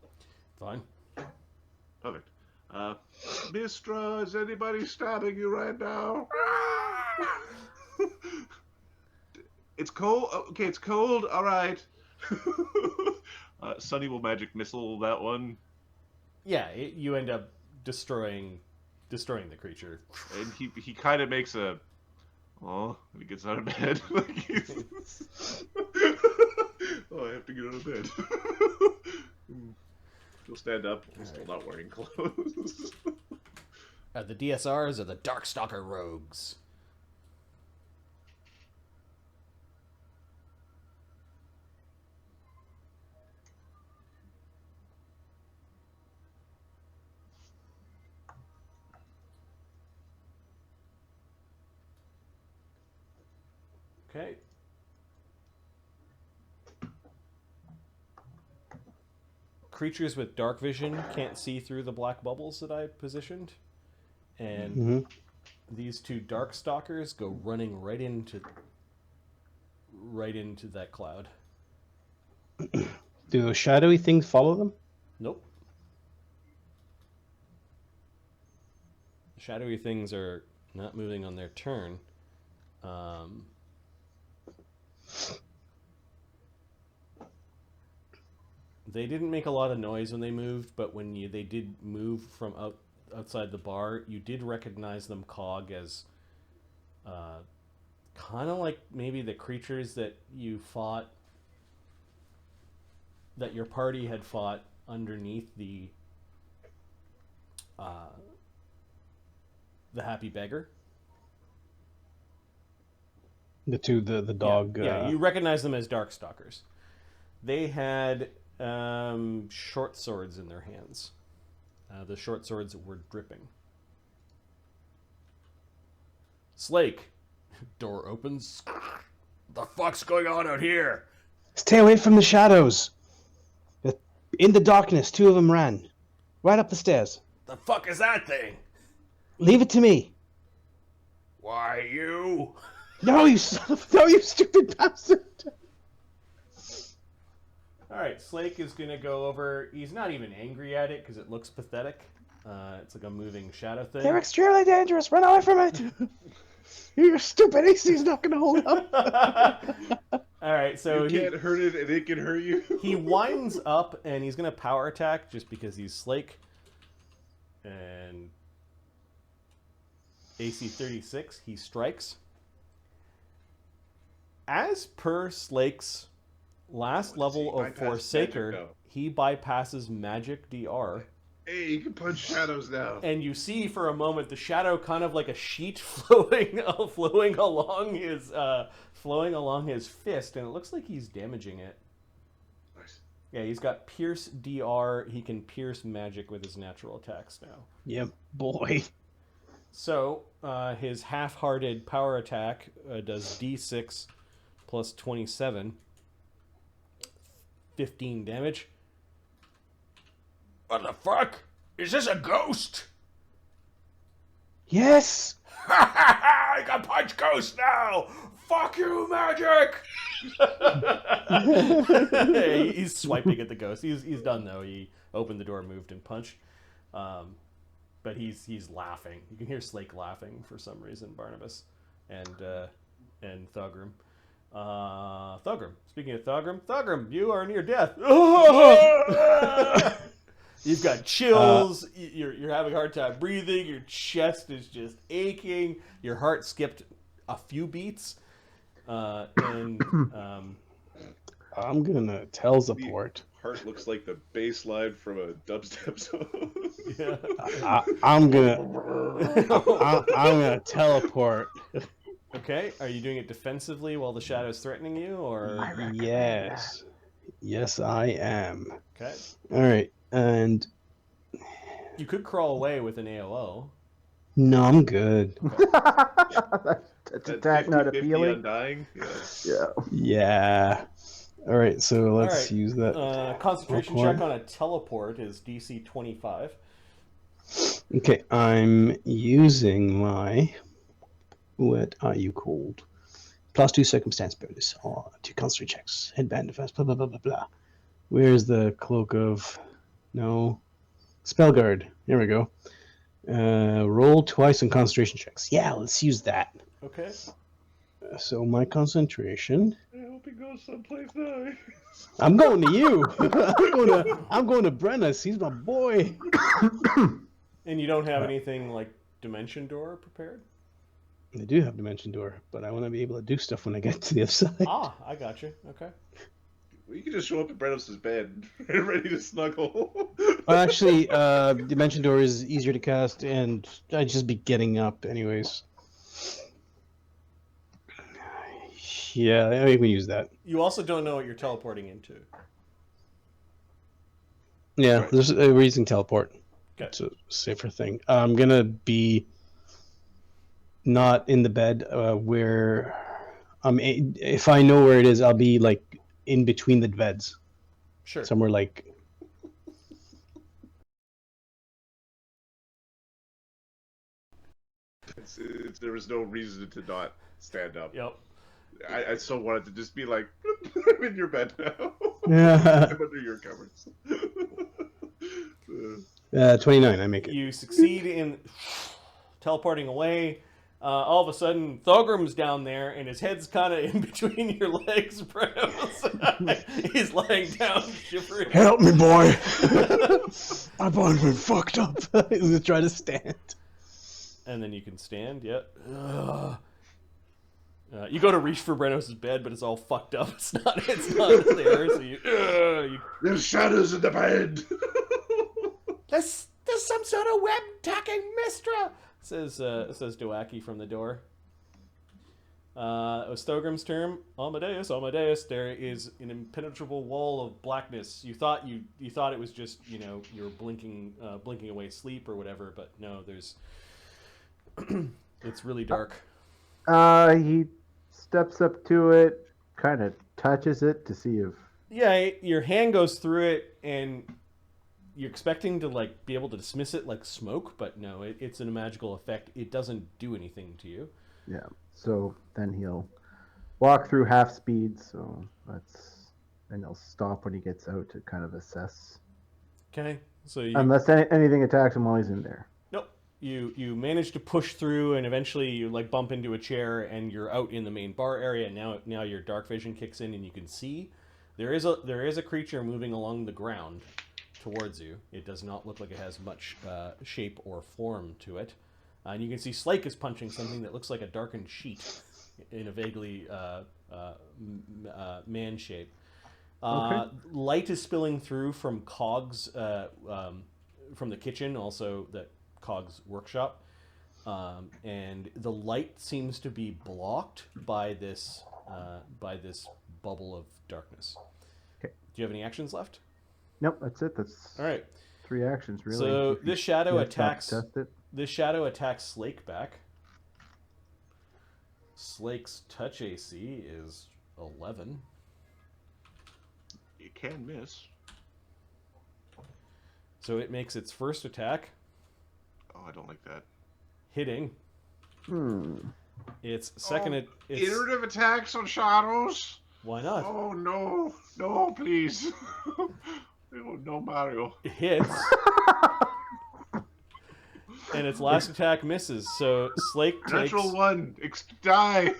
Fine. Perfect. Mistra, is anybody stabbing you right now? It's cold? Okay, it's cold? Alright. Sunny will magic missile that one. Yeah, you end up destroying the creature. And he kind of makes a Oh, when he gets out of bed. Like oh, I have to get out of bed. He'll stand up. He's still not wearing clothes. The DSRs are the Darkstalker rogues. Okay. Creatures with dark vision can't see through the black bubbles that I positioned. And these two Darkstalkers go running right into that cloud. Do those shadowy things follow them? Nope. The shadowy things are not moving on their turn. They didn't make a lot of noise when they moved, but when they did move from outside the bar, you did recognize them, Cog, as kind of like maybe the creatures that you fought, that your party had fought underneath the Happy Beggar. The dog. Yeah, you recognize them as Darkstalkers. They had short swords in their hands. The short swords were dripping. Slake. Door opens. The fuck's going on out here? Stay away from the shadows. In the darkness, two of them ran. Right up the stairs. The fuck is that thing? Leave it to me. Why you? No, you stupid bastard. Alright, Slake is going to go over. He's not even angry at it because it looks pathetic. It's like a moving shadow thing. They're extremely dangerous. Run away from it. Your stupid AC's not going to hold up. Alright, so you can't hurt it and it can hurt you. He winds up and he's going to power attack just because he's Slake. And AC 36, he strikes. As per Slake's last level of Forsaker, he bypasses magic DR. Hey, you can punch shadows now. And you see for a moment the shadow kind of like a sheet flowing along his fist, and it looks like he's damaging it. Nice. Yeah, he's got Pierce DR. He can pierce magic with his natural attacks now. Yeah, boy. So his half-hearted power attack does D6 plus 27. 15 damage. What the fuck? Is this a ghost? Yes! I can punch ghosts now! Fuck you, magic! He's swiping at the ghost. He's done, though. He opened the door, moved, and punched. But he's laughing. You can hear Slake laughing for some reason, Barnabas. And Thugrim. Thugrim. Speaking of Thugrim, you are near death. You've got chills. You're having a hard time breathing. Your chest is just aching. Your heart skipped a few beats. I'm gonna teleport. Heart looks like the bass line from a dubstep song. Yeah. I'm gonna teleport. Okay, are you doing it defensively while the shadow's threatening you, or? Yes, I am. Okay. All right, and you could crawl away with an AOO. No, I'm good. That's attack not appealing. Undying? Yeah. Yeah. All right, so let's use that. Concentration check on a teleport is DC 25. Okay, I'm using my... What are you called? +2 circumstance bonus on 2 concentration checks. Headband defense, blah, blah, blah, blah, blah. Where's the cloak of... No. Spellguard. Here we go. Roll twice on concentration checks. Yeah, let's use that. Okay. So my concentration... I hope he goes someplace nice. I'm going to you. I'm going to Brennis. He's my boy. And you don't have anything like Dimension Door prepared? I do have Dimension Door, but I want to be able to do stuff when I get to the other side. Ah, I got you. Okay. Well, you can just show up at Brenos' bed, ready to snuggle. Well, actually, Dimension Door is easier to cast, and I'd just be getting up anyways. Yeah, I mean, we use that. You also don't know what you're teleporting into. Yeah, Right. there's we're using teleport. Okay. It's a safer thing. I'm gonna be not in the bed where if I know where it is, I'll be like in between the beds, Sure. somewhere like. There was no reason to not stand up. Yep. I so wanted to just be like, I'm in your bed now. Yeah. I'm under your covers. 29, I make it. You succeed in teleporting away. All of a sudden, Thogram's down there, and his head's kind of in between your legs, Brenos. He's lying down, shivering. Help me, boy! My body's been fucked up. He's gonna try to stand. And then you can stand, yep. You go to reach for Brenos' bed, but it's all fucked up. It's not there, so you... There's shadows in the bed! There's some sort of web-talking mistra! Says Doaki from the door. It was Thogram's turn. Amadeus, there is an impenetrable wall of blackness. You thought it was just, you're blinking away sleep or whatever, but no, there's it's really dark. He steps up to it, kind of touches it to see if... Yeah, your hand goes through it, and you're expecting to be able to dismiss it like smoke, but no, it's a magical effect. It doesn't do anything to you. Yeah, so then he'll walk through half speed, and he'll stop when he gets out to kind of assess. Okay, so Unless anything attacks him while he's in there. Nope. You manage to push through, and eventually you bump into a chair, and you're out in the main bar area. Now your dark vision kicks in, and you can see there is a creature moving along the ground towards you. It does not look like it has much shape or form to it, and you can see Slake is punching something that looks like a darkened sheet in a vaguely man shape. Okay. Light is spilling through from Cog's from the kitchen, also that Cog's workshop, and the light seems to be blocked by this bubble of darkness. Okay. Do you have any actions left? Nope, that's it. That's All right. 3 actions, really. So this shadow attacks. Test it. This shadow attacks Slake back. Slake's touch AC is 11. You can miss. So it makes its first attack, Oh, I don't like that. hitting. Its second. It's, Iterative attacks on shadows? why not? Oh, no. No, please. No, Mario. It hits. And its last attack misses. So Slake takes. Natural 1. Die.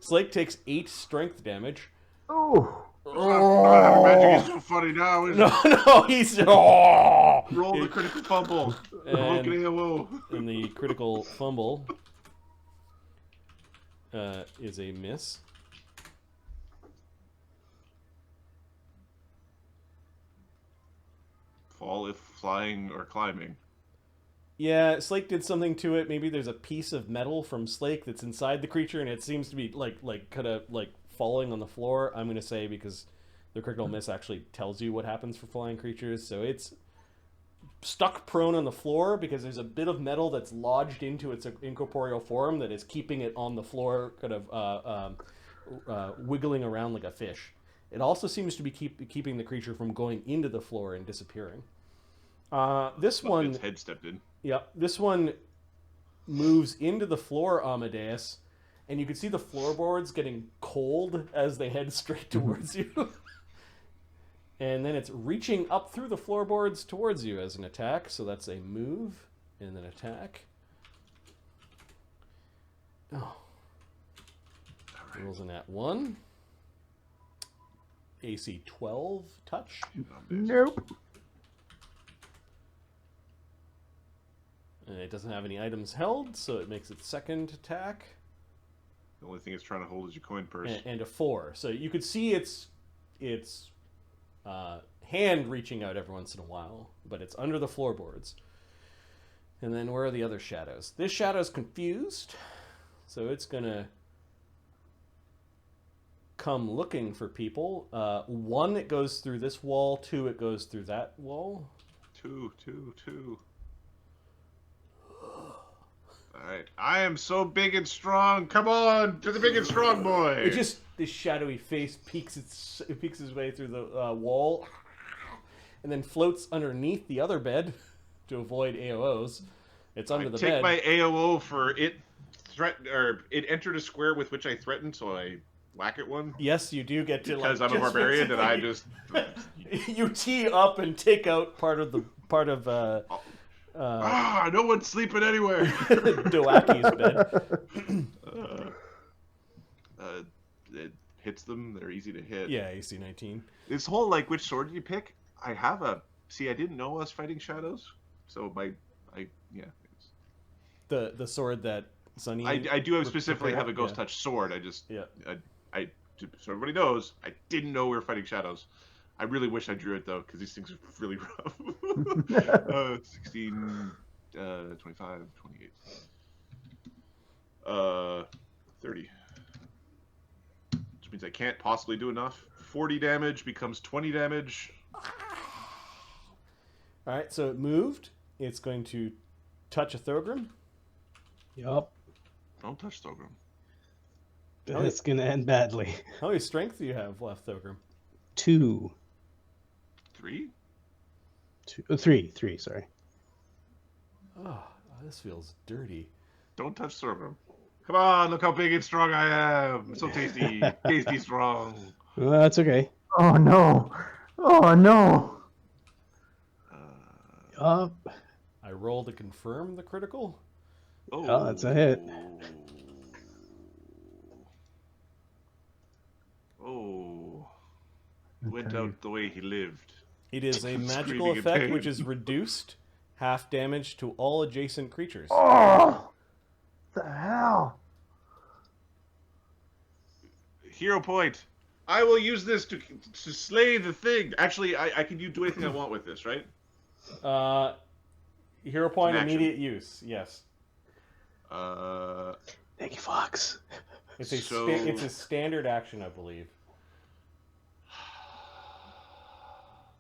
Slake takes 8 strength damage. Oh! Magic is so funny now, isn't it? No, he's. Oh! Roll the critical fumble. And- AOO. And the critical fumble is a miss. Fall if flying or climbing. Yeah, Slake did something to it. Maybe there's a piece of metal from Slake that's inside the creature, and it seems to be kind of falling on the floor. I'm gonna say because the critical miss actually tells you what happens for flying creatures, so it's stuck prone on the floor because there's a bit of metal that's lodged into its incorporeal form that is keeping it on the floor, kind of wiggling around like a fish. It also seems to be keeping the creature from going into the floor and disappearing. This one, Its head stepped in. yeah, this one moves into the floor, Amadeus, and you can see the floorboards getting cold as they head straight towards you. And then it's reaching up through the floorboards towards you as an attack, so that's a move and then attack. Oh. Rolls in at 1. AC 12 touch. Nope. And it doesn't have any items held, so it makes its second attack. The only thing it's trying to hold is your coin purse. and a 4. So you could see its hand reaching out every once in a while, but it's under the floorboards. And then where are the other shadows? This shadow's confused, so it's gonna come looking for people. 1, it goes through this wall. 2, it goes through that wall. 2. Alright. I am so big and strong. Come on to the big and strong boy. It just, this shadowy face peeks its way through the wall and then floats underneath the other bed to avoid AOs. It's under the bed. Take my AOO for it it entered a square with which I threatened, so I whack it one. Yes, you do get to, because I'm a barbarian and I just you tee up and take out part of no one's sleeping anywhere. Doaki's bed. It hits them. They're easy to hit. Yeah, AC 19. This whole which sword did you pick? I have I didn't know I was fighting shadows, so the sword that Sunny. I do specifically have a ghost touch sword. I just so everybody knows I didn't know we were fighting shadows. I really wish I drew it though, because these things are really rough. 16, 25, 28, 30. Which means I can't possibly do enough. 40 damage becomes 20 damage. All right, so it moved. It's going to touch a Thogrim. Yup. Don't touch Thogrim. It's gonna end badly. How many strength do you have left, Thogrim? 2. 3? 3, sorry. Oh, this feels dirty. Don't touch Thogrim. Come on, look how big and strong I am. So tasty. Tasty strong. Well, that's okay. Oh no! Oh no! Yup. I roll to confirm the critical. Oh, that's a hit. Oh. Went out the way he lived. It is a magical Screaming in effect pain. which is reduced half damage to all adjacent creatures. Oh! The hell? Hero point. I will use this to slay the thing. Actually, I can do anything I want with this, right? Hero point, Action. immediate use. Yes. Thank you, Fox. It's a So- it's a standard action, I believe.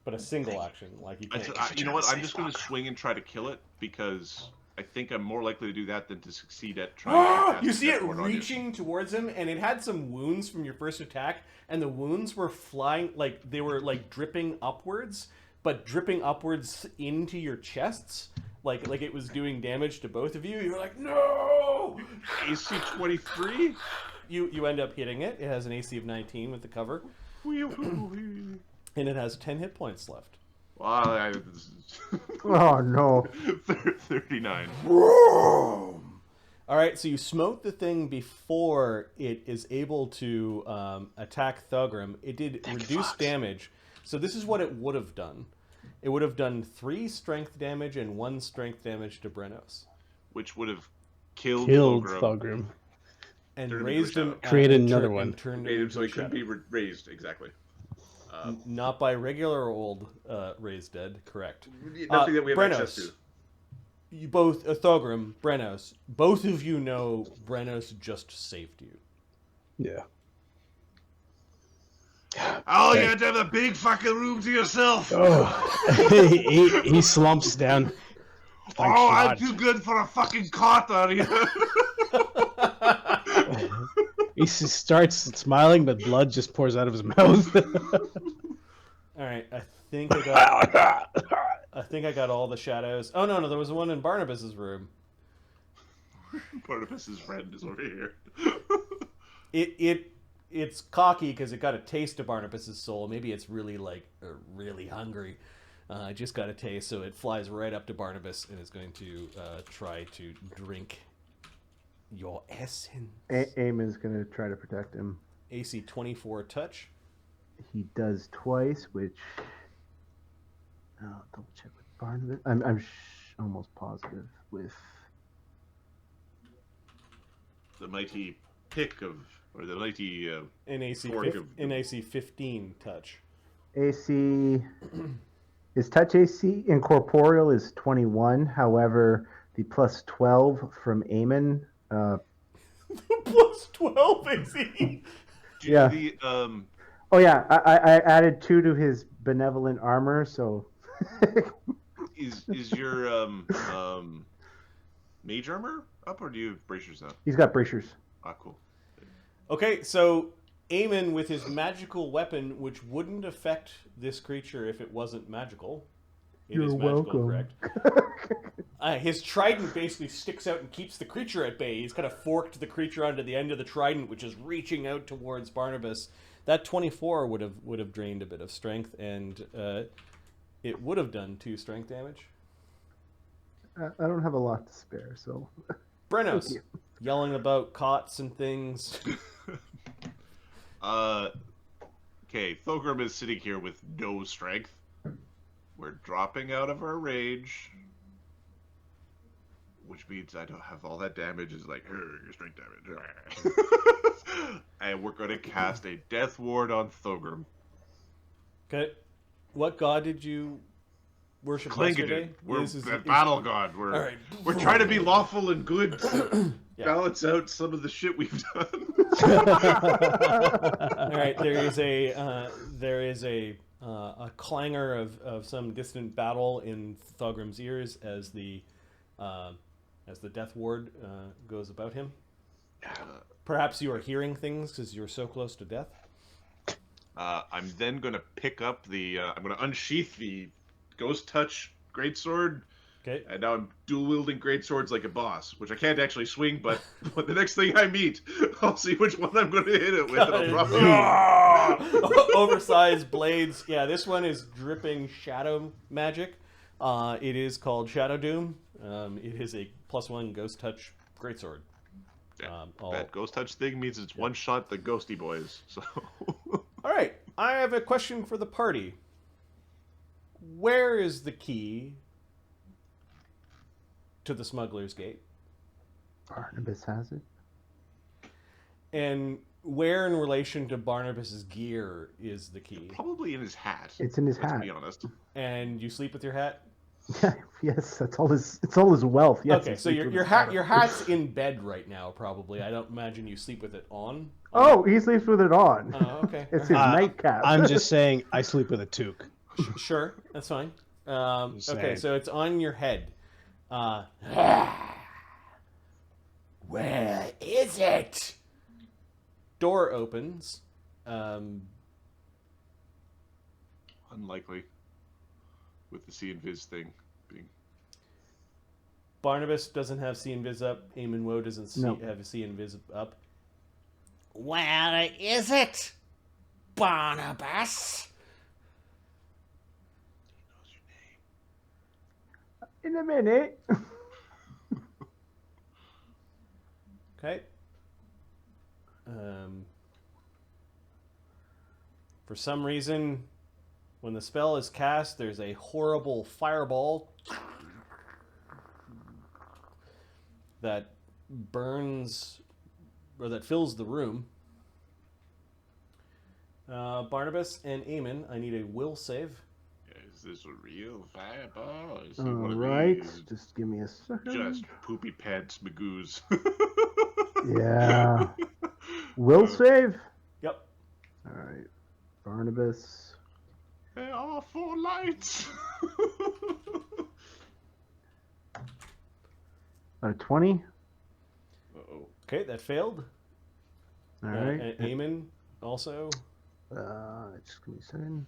But a single action, like you can't. You know what? I'm just going to swing and try to kill it because I think I'm more likely to do that than to succeed at trying to cast You see it Death Ward on you. reaching towards him, and it had some wounds from your first attack, and the wounds were flying, like they were like dripping upwards, but dripping upwards into your chests, like it was doing damage to both of you. You're like, no! AC 23? You end up hitting it. It has an AC of 19 with the cover, and it has 10 hit points left. Wow, Oh no! 39. All right, so you smote the thing before it is able to attack Thogrim. It did reduce damage. So this is what it would have done. It would have done 3 strength damage and 1 strength damage to Brenos. Which would have killed Thogrim. Thogrim. And Turned him raised into a him... shadow. Created and another turned- one. and turned Made him him into so a he couldn't shadow. be raised, exactly. Not by regular old raised dead, correct. Nothing that we have access Brenos. to. You both, Thogrim, Brenos, both of you know Brenos just saved you. Yeah. Oh, you had to have a big fucking room to yourself. Oh. he slumps down. Thanks, Oh, I'm God. too good for a fucking cot, are you? He starts smiling, but blood just pours out of his mouth. All right, I think I got all the shadows. Oh no, there was one in Barnabas's room. Barnabas's friend is over here. It's cocky because it got a taste of Barnabas's soul. Maybe it's really really hungry. I just got a taste, so it flies right up to Barnabas and is going to try to drink your essence. Eamon's gonna try to protect him. AC 24 touch. He does twice, which I'll double check with Barnabas. I'm almost positive with The mighty pick of, or the mighty AC 15 touch. AC his touch AC incorporeal is 21. However, the plus 12 from Eamon. Plus 12 AC. Yeah. The Oh yeah, I added 2 to his benevolent armor, so. is your mage armor up, or do you have bracers now? He's got bracers. Ah, cool. Okay, so Eamon with his magical weapon, which wouldn't affect this creature if it wasn't magical. It is magical, correct? His trident basically sticks out and keeps the creature at bay. He's kind of forked the creature onto the end of the trident, which is reaching out towards Barnabas. That 24 would have drained a bit of strength, and it would have done 2 strength damage. I don't have a lot to spare, so. Brenos, yelling about cots and things. Okay, Thogrim is sitting here with no strength. We're dropping out of our rage, which means I don't have all that damage. Is like, your strength damage. And we're going to cast a death ward on Thogrim. Okay. What god did you worship yesterday? We're a battle god. We're trying to be lawful and good to balance out some of the shit we've done. All right. There is a clangor of some distant battle in Thogrim's ears as the death ward goes about him. Perhaps you are hearing things because you're so close to death. I'm then going to pick up I'm going to unsheath the Ghost Touch Greatsword. Okay. And now I'm dual wielding greatswords like a boss, which I can't actually swing, but the next thing I meet, I'll see which one I'm going to hit it with. And I'll probably... Oversized blades. Yeah, this one is dripping shadow magic. It is called Shadow Doom. It is a +1 Ghost Touch Greatsword. Yeah, that Ghost Touch thing means it's one shot the Ghosty Boys. So. All right, I have a question for the party. Where is the key to the Smuggler's Gate? Barnabas has it. And where in relation to Barnabas's gear is the key? Probably in his hat. It's in his hat. To be honest. And you sleep with your hat? Yes, it's all his wealth. Yes, okay, so your hat's in bed right now, probably. I don't imagine you sleep with it on. Oh, he sleeps with it on. Oh, okay. It's his nightcap. I'm just saying I sleep with a toque. Sure, that's fine. Okay, so it's on your head. Where is it? Door opens. Unlikely. With the see invis thing being. Barnabas doesn't have see invis up. Eamon Woe doesn't have see invis up. Where is it, Barnabas? In a minute. Okay. For some reason, when the spell is cast, there's a horrible fireball that burns, or that fills the room. Barnabas and Eamon, I need a will save. Is this a real fireball? Is All right, just give me a second. Just poopy pants magoos. Yeah. Will save? Yep. All right. Barnabas. There are 4 lights. A 20. Uh-oh. Okay, that failed. All right. And Eamon also. Just give me a second.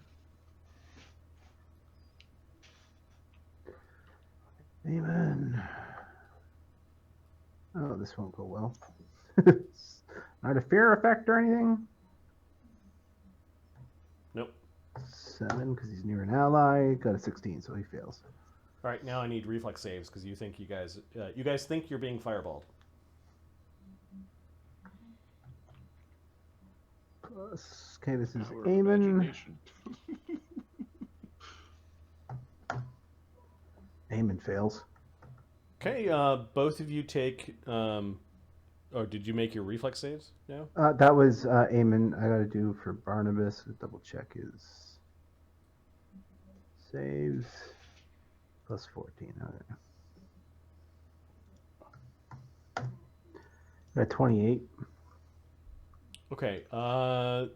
Amen. Oh, this won't go well. Not a fear effect or anything? Nope. 7, because he's near an ally. Got a 16, so he fails. All right, now I need reflex saves because you think you guys think you're being fireballed. Plus, okay, this is Eamon. Eamon fails. Okay, both of you take Oh, did you make your reflex saves now? That was Eamon. I gotta do for Barnabas. Double check his saves. Plus 14. Okay. Got 28. Okay. Eamon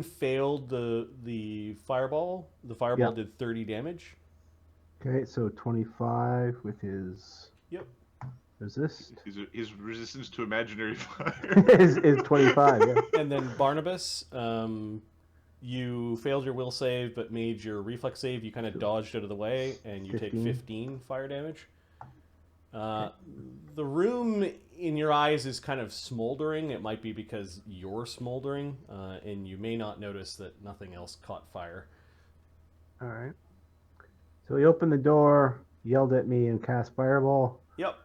failed the fireball. The fireball did 30 damage. Okay, so 25 with his resist. His resistance to imaginary fire is 25, yeah. And then Barnabas, you failed your will save but made your reflex save. You kind of dodged out of the way, and you take 15 fire damage. The room in your eyes is kind of smoldering. It might be because you're smoldering, and you may not notice that nothing else caught fire. All right. So he opened the door, yelled at me, and cast Fireball. Yep.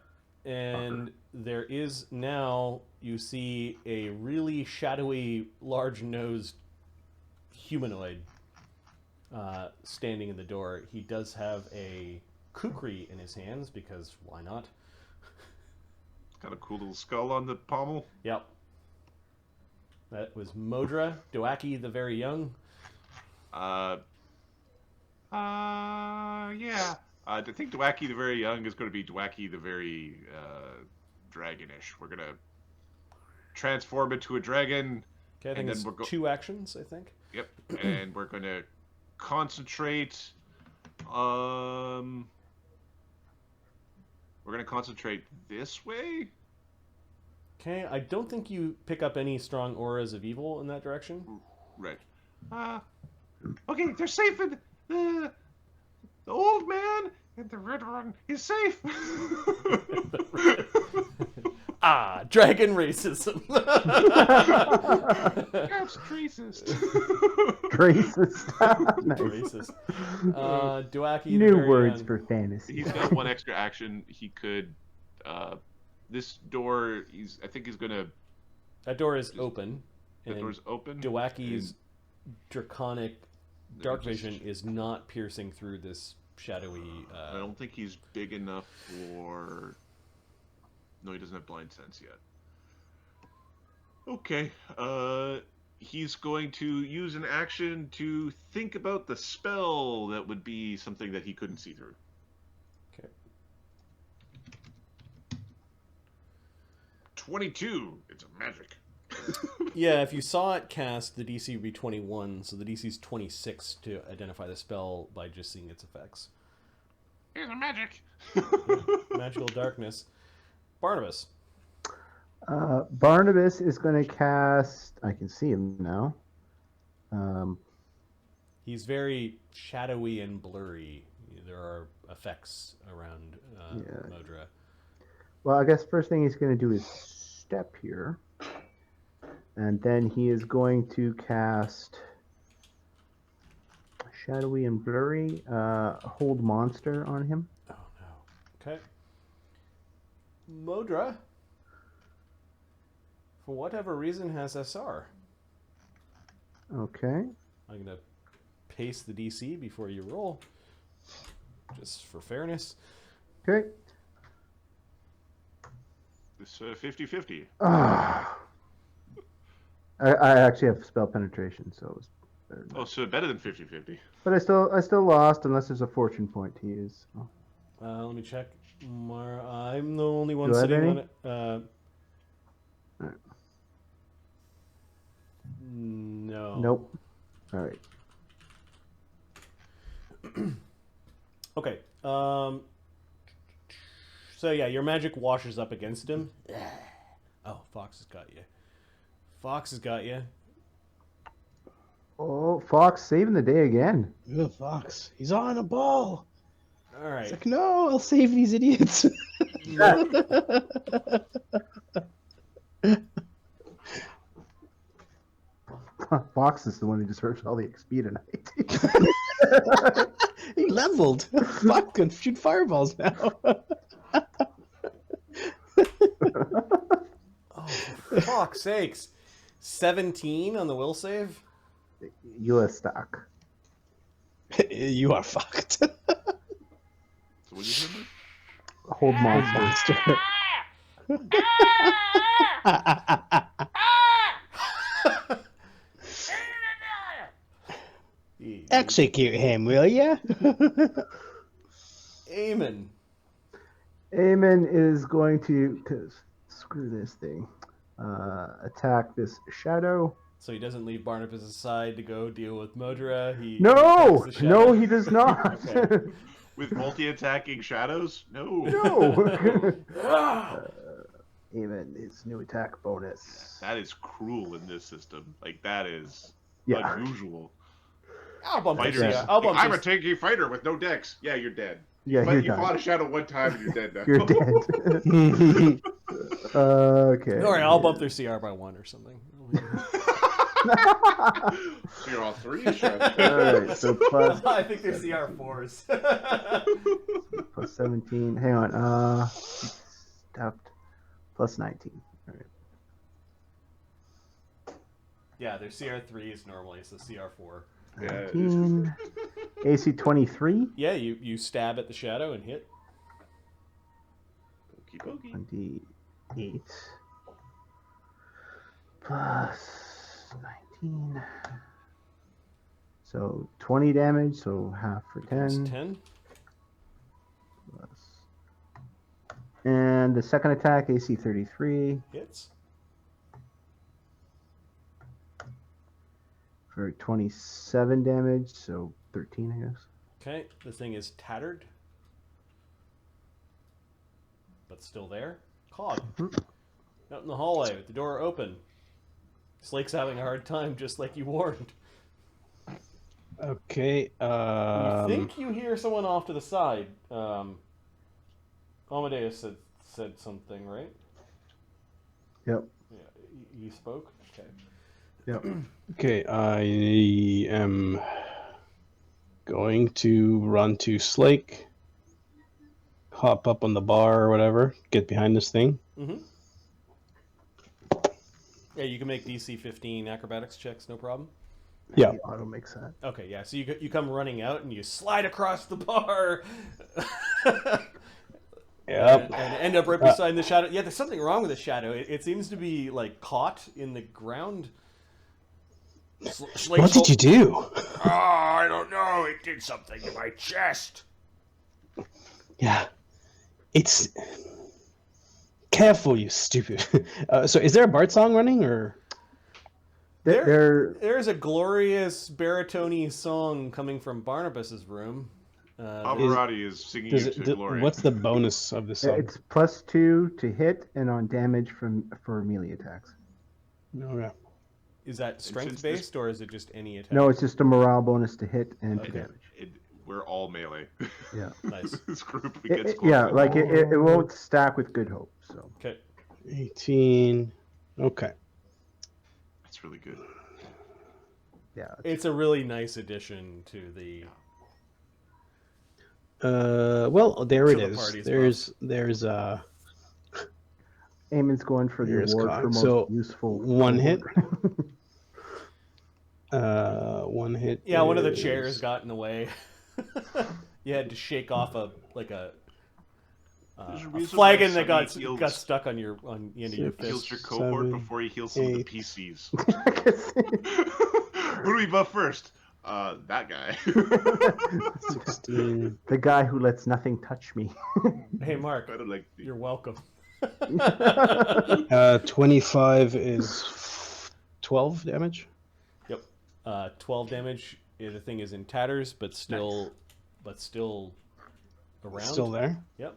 And there is now, you see a really shadowy, large-nosed humanoid standing in the door. He does have a kukri in his hands, because why not? Got a cool little skull on the pommel. Yep. That was Modra, Doaki the Very Young. Yeah. I think Doaki the Very Young is going to be Doaki the Very dragonish. We're going to transform into a dragon. Okay, I think it's 2 actions, I think. Yep. And we're going to concentrate. We're going to concentrate this way. Okay, I don't think you pick up any strong auras of evil in that direction. Right. Okay, they're safe in the old man and the red one is safe. Dragon racism. That's racist. Racist. Nice. Racist. Doaki. New words for fantasy. He's got 1 extra action. He could. This door. I think he's gonna. That door is open. The door's open. Doaki's draconic dark vision is not piercing through this shadowy. I don't think he's big enough for. No, he doesn't have blind sense yet. Okay. He's going to use an action to think about the spell that would be something that he couldn't see through. Okay. 22. It's a magic. Yeah, if you saw it cast, the DC would be 21, so the DC is 26 to identify the spell by just seeing its effects. Here's a magic. Magical darkness. Barnabas. Barnabas is going to cast. I can see him now. He's very shadowy and blurry. There are effects around Modra. Well, I guess first thing he's going to do is step here. And then he is going to cast shadowy and blurry, hold monster on him. Oh, no. Okay. Modra, for whatever reason, has SR. Okay. I'm going to paste the DC before you roll, just for fairness. Okay. It's 50-50. I actually have spell penetration, so it was better. Oh, so better than 50-50. But I still lost unless there's a fortune point to use. So. Let me check. I'm the only one Do I have sitting any? on it. Right. No. Nope. All right. Okay. So yeah, your magic washes up against him. Oh, Fox has got you. Fox has got you. Oh, Fox saving the day again. Ugh, Fox. He's on a ball. All right. It's like, no, I'll save these idiots. Fox is the one who deserves all the XP tonight. He leveled. Fuck, can shoot fireballs now. Oh, for fuck's sakes. 17 on the will save? You are stuck. You are fucked. So what do you remember? Hold monster. Execute him, will ya? Eamon. Eamon is going to, because screw this thing, attack this shadow. So he doesn't leave Barnabas aside to go deal with Modra. He No, attacks the shadow? no, he does not. Okay. With multi-attacking shadows? No. No. Even his new attack bonus. That is cruel in this system. Like, that is Yeah. unusual. I'll bump Fighters. this. I'll bump I'm a this. tanky fighter with no dex. Yeah, you're dead. Yeah, But you're you done. fought a shadow one time and you're dead now. You're dead. Okay. All right, I'll bump their CR by 1 or something. So you're all 3 shadows. Alright, so plus I think they're CR 4s. plus 17. Hang on. Stopped. Plus 19. All right. Yeah, they're CR 3s normally, so CR 4. Yeah. 19. AC 23. Yeah, you stab at the shadow and hit. Pokey pokey. 28. Plus 19. So 20 damage, so half for 10. 10. Plus. And the second attack, AC 33. Hits. For 27 damage, so 13, I guess. Okay, the thing is tattered. But still there. Cog. Out in the hallway with the door open. Slake's having a hard time, just like you warned. Okay. You think you hear someone off to the side. Amadeus said something, right? Yep. Yeah, he spoke? Okay. Yep. Okay, I am going to run to Slake, hop up on the bar or whatever, get behind this thing. Mm-hmm. Yeah, you can make DC 15 acrobatics checks, no problem. Yeah. He auto makes that. Okay, yeah, so you come running out and you slide across the bar. Yep. And end up right beside the shadow. Yeah, there's something wrong with the shadow. It seems to be, like, caught in the ground. What did you do? Oh, I don't know. It did something to my chest. Yeah. It's... Careful, you stupid. So is there a Bart song running, or... There's a glorious baritone song coming from Barnabas's room. Pavarotti is singing you to glory. What's the bonus of this song? It's +2 to hit and on damage for melee attacks. Okay. Is that strength based or is it just any attack? No, it's just a morale bonus to hit and to Okay. damage. We're all melee. Yeah. Nice. This group It, gets yeah, like it won't stack with Good Hope. So Okay. 18. Okay. That's really good. yeah, It's a really nice addition to the. Well, there To it the is. party's There's Eamon's going for the Here's award Cog. for most So, useful. one hit. award. One hit. Yeah, one of the is- chairs got in the way. You had to shake off a There's a reason flagon why that Sonny got stuck on the end of your Six. Heals fist. your cohort 7, before he heals some of the 8. PCs. Who do we buff first? That guy. 16. The guy who lets nothing touch me. Hey, Mark, I don't like the... you're welcome. 25 is 12 damage. Yep. 12 damage. The thing is in tatters, but still around. Still there. Yep.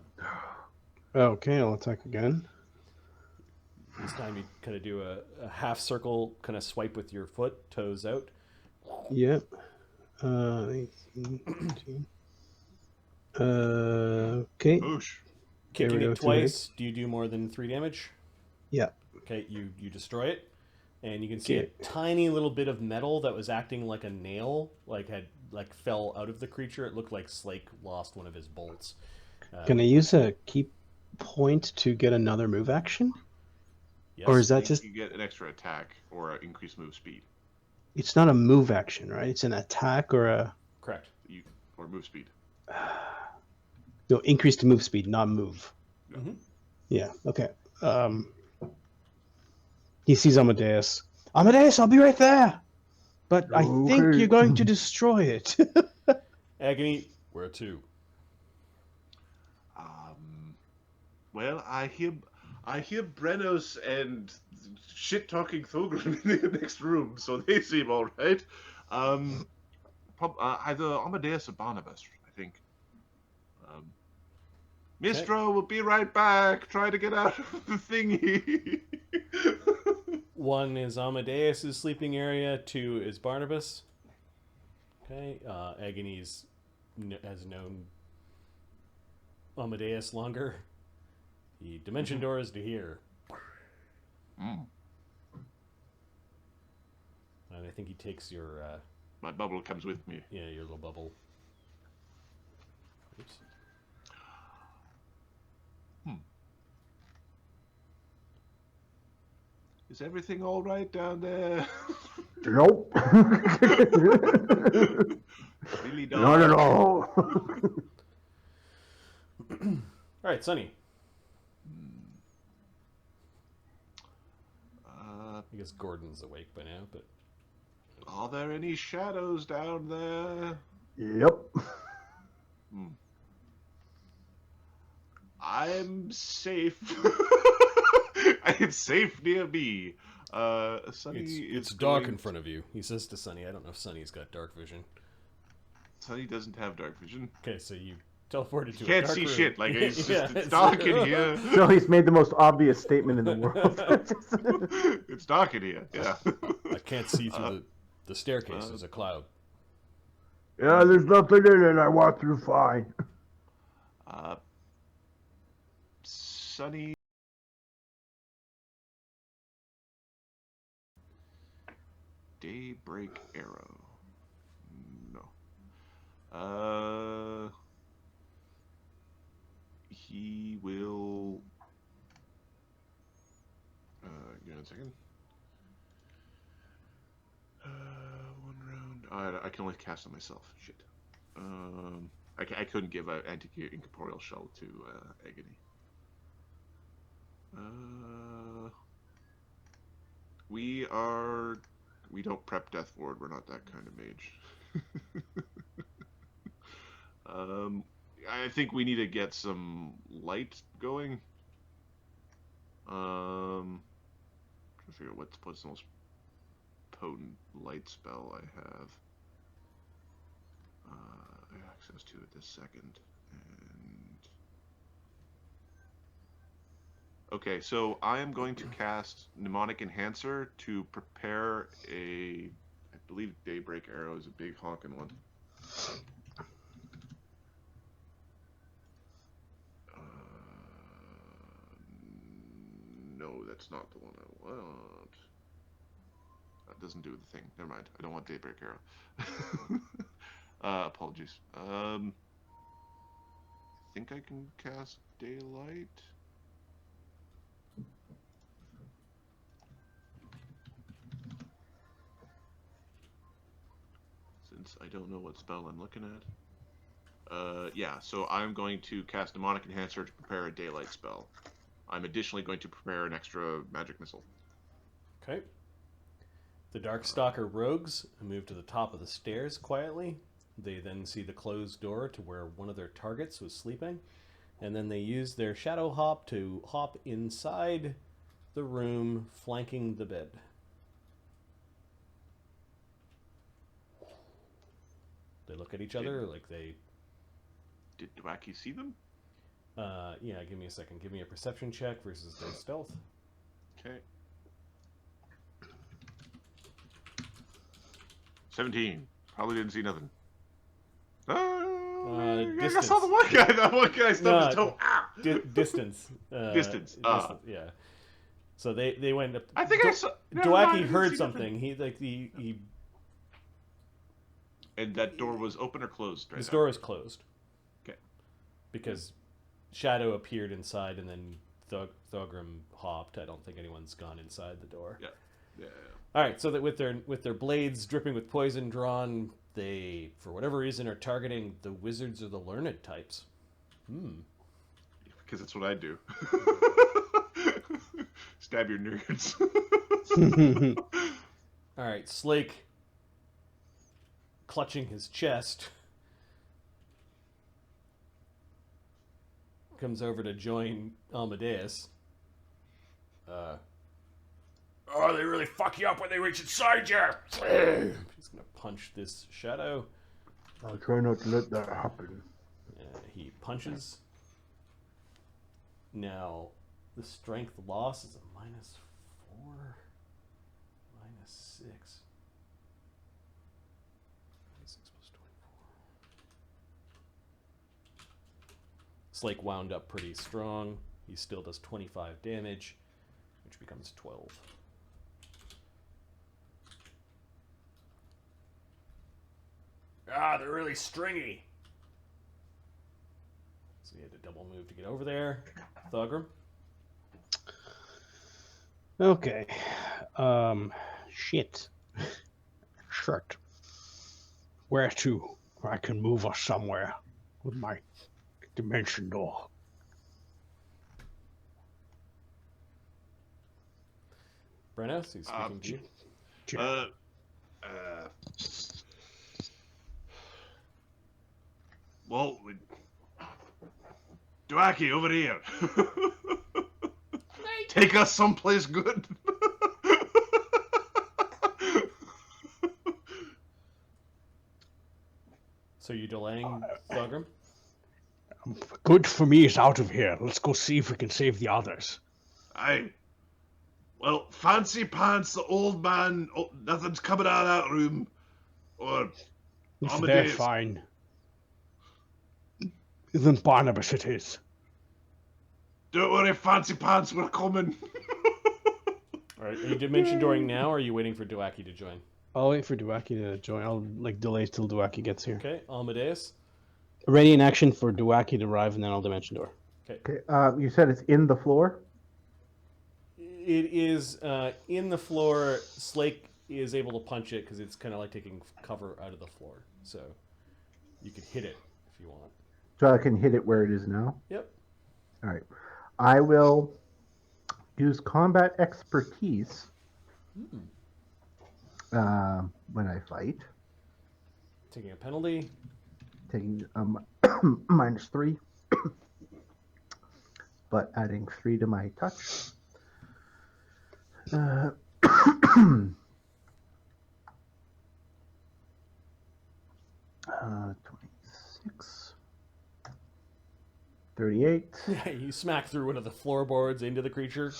Okay, I'll attack again. This time you kind of do a half circle, kind of swipe with your foot, toes out. Yep. 18, 19. Okay. Boosh. Kicking we it go, twice. Do you do more than 3 damage? Yeah. Okay, you destroy it, and you can see Okay. a tiny little bit of metal that was acting like a nail, fell out of the creature. It looked like Slake lost one of his bolts. Can I use a key point to get another move action? Yes. Or is that You just... get an extra attack or an increased move speed. It's not a move action, right? It's an attack or a... Correct? Or move speed. No, increase to move speed, not move. Mm-hmm. Yeah, okay. He sees Amadeus. Amadeus, I'll be right there. But I think Okay. you're going to destroy it. Agony, where to? Well, I hear Brennos and shit-talking Thulgrim in the next room, so they seem all right. Either Amadeus or Barnabas, I think. Mistro will be right back. Try to get out of the thingy. 1 is Amadeus' sleeping area. 2 is Barnabas. Okay. Agony's has known Amadeus longer. The dimension door is to here. Mm. And I think he takes your... My bubble comes with me. yeah, your little bubble. Oops. Is everything all right down there? Nope. Really Not at dark. all. All right, Sonny. I guess Gordon's awake by now, but... Are there any shadows down there? Yep. I'm safe. It's safe near me. Sunny It's is dark going in front of you. He says to Sonny. I don't know if Sonny's got dark vision. Sunny doesn't have dark vision. Okay, so you teleported to He a can't dark see room. shit. Like it's Yeah, just, it's dark in here. So he's made the most obvious statement in the world. It's dark in here. Yeah. I can't see through the staircase. There's a cloud. Yeah, there's nothing in it. I walk through fine. Sunny. Daybreak arrow. No. He will. Give me a second. 1 round. I can only cast on myself. Shit. I couldn't give an anti-incorporeal shell to Agony. We don't prep Death Ward. We're not that kind of mage. I think we need to get some light going. Trying to figure out what's the most potent light spell I have. I have access to it this second. And okay, so I am going to cast Mnemonic Enhancer to prepare I believe Daybreak Arrow is a big honking one. No, that's not the one I want. That doesn't do the thing. Never mind. I don't want Daybreak Arrow. Apologies. I think I can cast Daylight. Since I don't know what spell I'm looking at. Yeah, so I'm going to cast Mnemonic Enhancer to prepare a Daylight spell. I'm additionally going to prepare an extra magic missile. Okay. The Darkstalker rogues move to the top of the stairs quietly. They then see the closed door to where one of their targets was sleeping. And then they use their shadow hop to hop inside the room flanking the bed. They look at each other like they... Did Doaki see them? Yeah, give me a second. Give me a perception check versus their stealth. Okay. 17. Probably didn't see nothing. I saw the one guy. That one guy stubbed his toe. Ah! Distance. Distance. Yeah. So they went up. I think I saw. Doaki heard something. He And that door was open or closed? Right. This door was closed. Okay. Because Shadow appeared inside, and then Thogrim hopped. I don't think anyone's gone inside the door. Yeah. All right. So that with their blades dripping with poison drawn, they, for whatever reason, are targeting the wizards or the learned types. Because that's what I do. Stab your nerds. All right, Slake, clutching his chest, comes over to join Amadeus. Oh, they really fuck you up when they reach inside you. He's gonna punch this shadow. I'll try not to let that happen. He punches. Now, the strength loss is a -4, -6. 6 plus 24. Slake wound up pretty strong. He still does 25 damage, which becomes 12. Ah, they're really stringy. So he had to double move to get over there. Thugrum. Okay. Shit. Shirt. Where to? I can move us somewhere with my dimension door. Brenos, he's speaking to you. Well, Doaki, over here. Take us someplace good. So you delaying Thugrum? Good for me is out of here. Let's go see if we can save the others. Aye. Well, Fancy Pants, the old man, nothing's coming out of that room. Or If they're Amadeus. fine. Isn't Barnabas it is? Don't worry, Fancy Pants, we're coming. Alright, are you dimension dooring now, or are you waiting for Doaki to join? I'll wait for Doaki to join. I'll delay till Doaki gets here. Okay, Amadeus. Ready in action for Doaki to arrive, and then I'll dimension door. Okay. Okay, you said it's in the floor? It is in the floor. Slake is able to punch it because it's kind of like taking cover out of the floor. So you could hit it if you want. So I can hit it where it is now? Yep. All right. I will use combat expertise when I fight. Taking a penalty. Taking -3, but adding 3 to my touch. 26, 38. Yeah, you smack through one of the floorboards into the creature.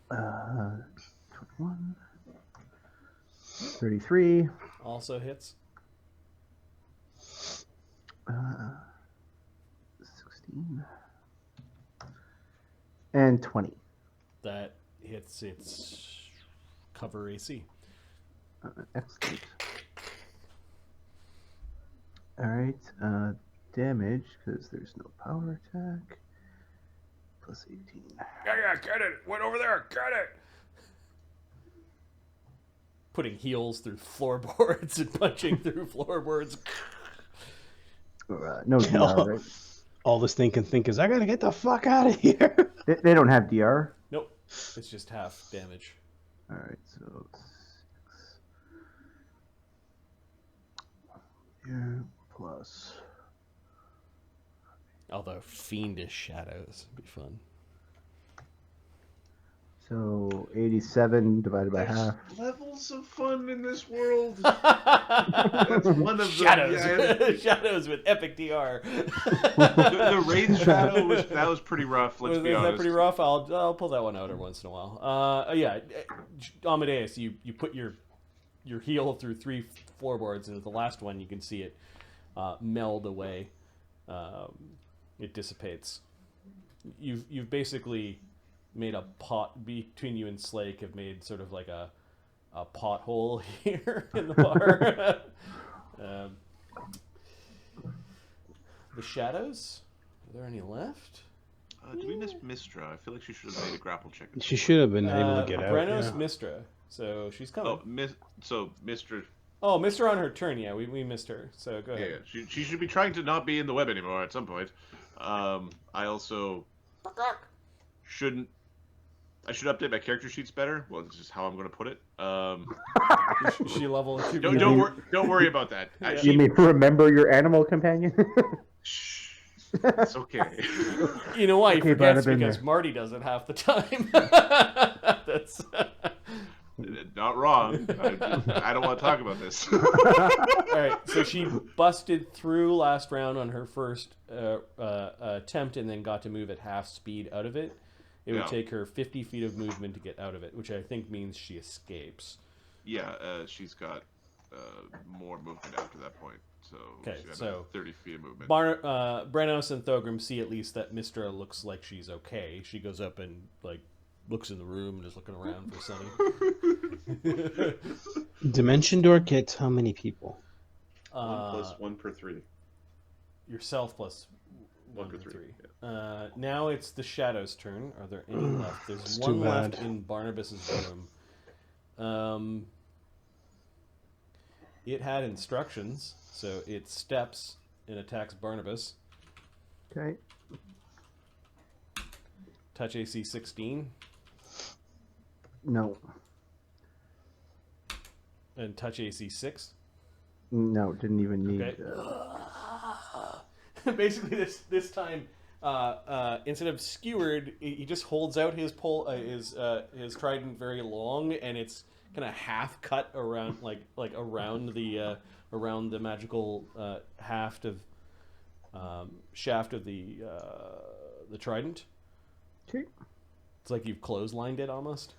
21, 33. Also hits. 16 and 20. That hits its cover AC. Excellent. All right, damage because there's no power attack. Plus 18. Yeah, get it! Went over there, get it! Putting heels through floorboards and punching through floorboards. No DR, right? All this thing can think is, I gotta get the fuck out of here. They don't have DR. Nope, it's just half damage. All right, so 6 here plus. Although fiendish shadows would be fun. So 87 divided by half. Levels of fun in this world. That's one of the Shadows. Shadows with epic DR. the raid shadow was pretty rough. Let's be Was honest. that pretty rough? I'll pull that one out every once in a while. Yeah, Amadeus, you put your heel through 3 floorboards, and with the last one you can see it meld away. It dissipates. You've basically made a pot between you and Slake. Have made sort of like a pothole here in the bar. The shadows. Are there any left? Did we miss Mistra? I feel like she should have made a grapple check. She should have been able to get out. Brenos Yeah. Mistra. So she's coming. So Mr. Oh, Mistra on her turn. Yeah, we missed her. So go ahead. Yeah, she should be trying to not be in the web anymore at some point. I also shouldn't I should update my character sheets better. Well, this is how I'm going to put it. She level. Don't worry about that. Yeah. You mean remember your animal companion? Shh. It's okay. You know why he Okay, forgets? Brad, I've been Because there. Marty does it half the time. That's. Not wrong. I don't want to talk about this. All right, so she busted through last round on her first attempt, and then got to move at half speed out of it. It would take her 50 feet of movement to get out of it, which I think means she escapes. Yeah, she's got more movement after that point. So Okay, she's got so 30 feet of movement. Brenos and Thogrim see at least that Mistra looks like she's okay. She goes up and looks in the room and is looking around for Sunny. Dimension door gets how many people? 1 plus 1 per 3. Yourself plus 1 per 3. Yeah. Now it's the Shadow's turn. Are there any left? There's It's one too left bad. in Barnabas's room. It had instructions, so it steps and attacks Barnabas. Okay. Touch AC 16 No. and touch AC 6. No, didn't even need. Okay. Basically, this time, instead of skewered, he just holds out his his trident very long, and it's kind of half cut around around the magical shaft of the trident. Okay. It's like you've clotheslined it almost.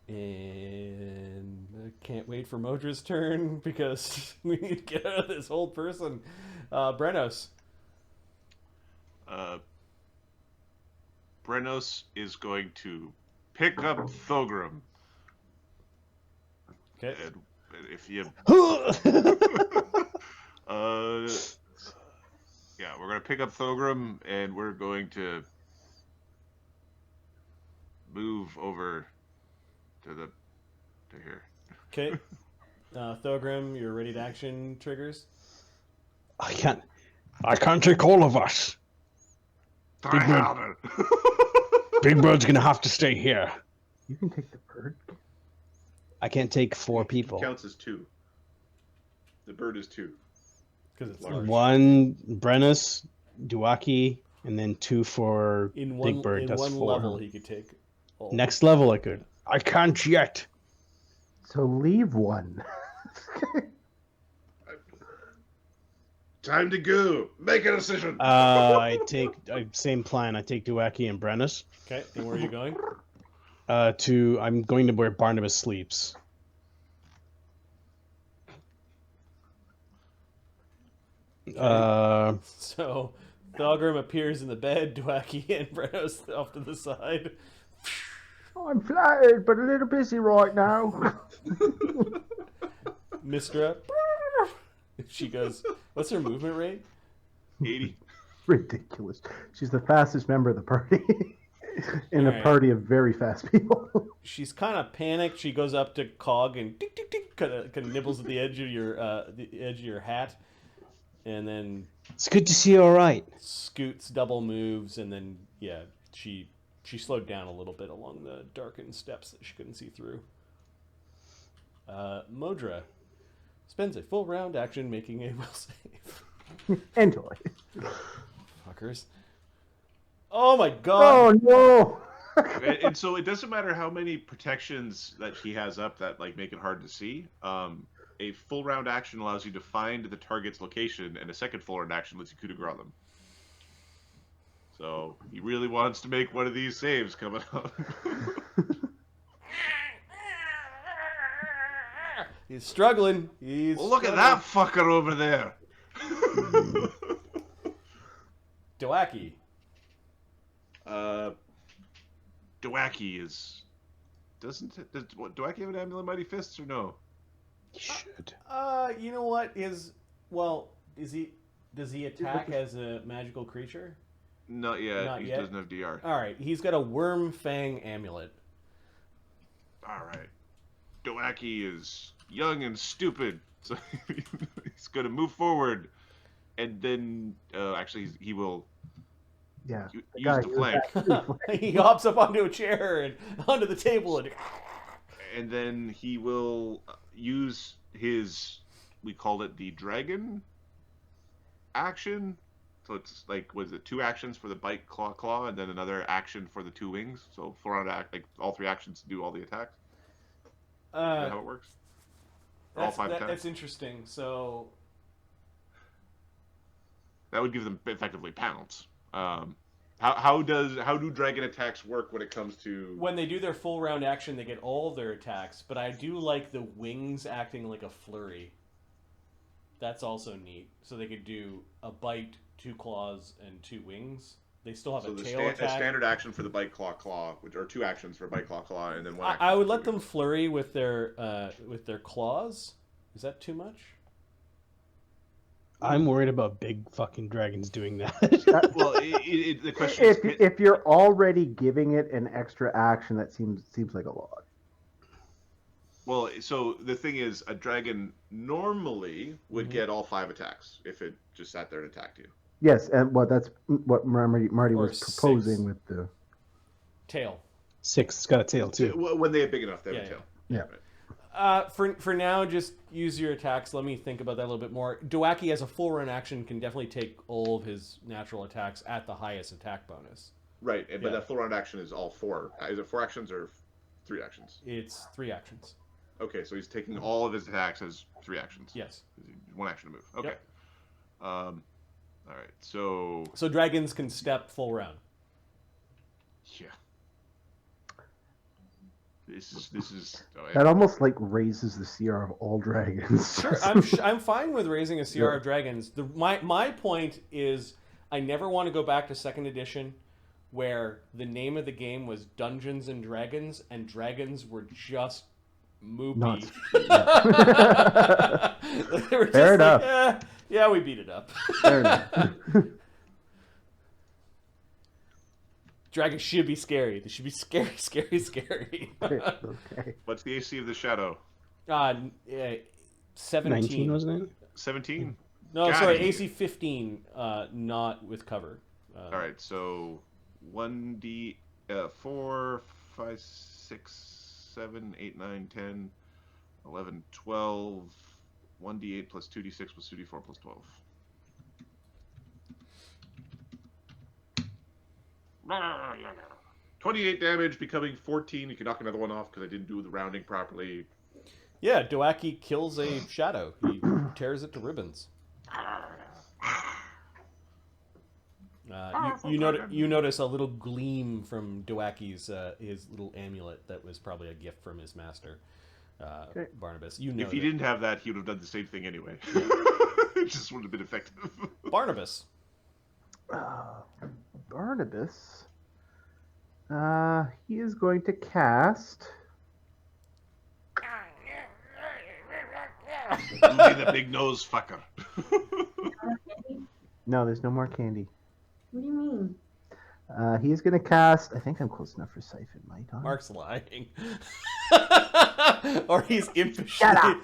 And I can't wait for Modra's turn because we need to get out of this old person. Brenos. Brenos is going to pick up Thogrim. Okay. And if you... yeah, we're going to pick up Thogrim, and we're going to move over to here. Okay. Thogrim, your ready to action triggers. I can't take all of us. Big Bird's gonna have to stay here. You can take the bird. I can't take 4 people. Counts as 2. The bird is 2. Because it's large. 1 Brennis, Doaki, and then 2 for In Big one, Bird. in That's one 4. level, he could take all. Next level, I could. I can't yet. So leave one. Time to go. Make a decision. I take same plan. I take Doaki and Brennis. Okay, and where are you going? I'm going to where Barnabas sleeps. So, Thogrim appears in the bed, Doaki and Brenos off to the side. I'm flattered, but a little busy right now. Mistra. She goes, what's her movement rate? 80. Ridiculous. She's the fastest member of the party. In a Alright. party of very fast people. She's kind of panicked. She goes up to Cog and tick, tick, tick, kind of nibbles at the edge of your hat, and then It's good to see you all right. scoots, double moves, and then she slowed down a little bit along the darkened steps that she couldn't see through. Modra spends a full round action making a will save. Enjoy. Fuckers. Oh my god! Oh no! And so it doesn't matter how many protections that she has up that make it hard to see. A full round action allows you to find the target's location, and a second full round action lets you coup de grace them. So he really wants to make one of these saves coming up. He's struggling. Well, look at that fucker over there. Doaki. Doaki is... Does Doaki have an Amulet of Mighty Fists or no? You should. You know what? Does he attack as a magical creature? Not yet. Not He yet? doesn't have DR. Alright, he's got a worm fang amulet. Alright. Doaki is young and stupid, so he's going to move forward, and then, actually, he will Yeah. use the flank. He hops up onto a chair and onto the table And then he will use his, we called it the dragon action. So it's like, was it 2 actions for the bite, claw, and then another action for the 2 wings? So 4 round act, like all 3 actions to do all the attacks. Is that how it works? All 5 attacks? That's interesting. So that would give them effectively pounce. How do dragon attacks work when it comes to... When they do their full round action, they get all of their attacks, but I do like the wings acting like a flurry. That's also neat. So they could do a bite, 2 claws, and 2 wings. They still have a tail attack. A standard action for the bite, claw, which are 2 actions for bite, claw, and then 1 action. I would let them flurry with their claws. Is that too much? I'm worried about big fucking dragons doing that. Well, the question is... If you're already giving it an extra action, that seems like a lot. Well, so the thing is, a dragon normally would get all 5 attacks if it just sat there and attacked you. Yes, and that's what Marty was proposing 6. with the Tail. 6. It's got a tail too. When they have big enough, they have a tail. Yeah. Right. For now, just use your attacks. Let me think about that a little bit more. Doaki, as a full run action, can definitely take all of his natural attacks at the highest attack bonus. Right, but that full round action is all 4. Is it 4 actions or 3 actions? It's 3 actions. Okay, so he's taking all of his attacks as 3 actions. Yes. 1 action to move. Okay. Yep. All right, so... So dragons can step full round. Yeah. This is. That almost like raises the CR of all dragons. Sure, I'm fine with raising a CR of dragons. My point is, I never want to go back to 2nd edition, where the name of the game was Dungeons and Dragons were just moopy. They were just Fair enough. Yeah, we beat it up. Fair enough. Dragons should be scary. They should be scary, scary, scary. Okay. What's the AC of the shadow? 17. 19, wasn't it? 17? No, God. sorry, AC 15, not with cover. All right, so 1d 4, 5, 6, 7, 8, 9, 10, 11, 12, 1d8 plus 2d6 plus 2d4 plus 12. 28 damage, becoming 14. You can knock another one off because I didn't do the rounding properly. Yeah, Doaki kills a shadow. He tears it to ribbons. You notice a little gleam from Doaki's his little amulet that was probably a gift from his master, Barnabas. If he didn't have that, he would have done the same thing anyway. It just wouldn't have been effective. Barnabas. Barnabas. He is going to cast. Be the big nose fucker. No, there's no more candy. What do you mean? He's going to cast. I think I'm close enough for Siphon Might. Huh? Mark's lying. Or he's impishly. Shut up!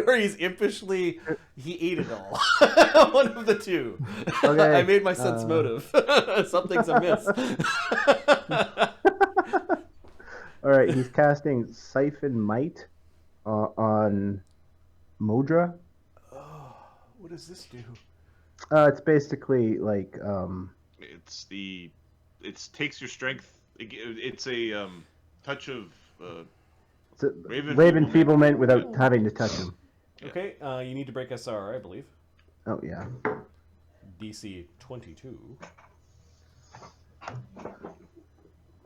or he's impishly. He ate it all. One of the two. Okay, I made my sense motive. Something's amiss. All right, he's casting Siphon Might on Modra. Oh, what does this do? It's basically like it takes your strength. It's a touch of it's a Raven wave enfeeblement without having to touch him. Okay, you need to break SR, I believe. Oh yeah. DC 22.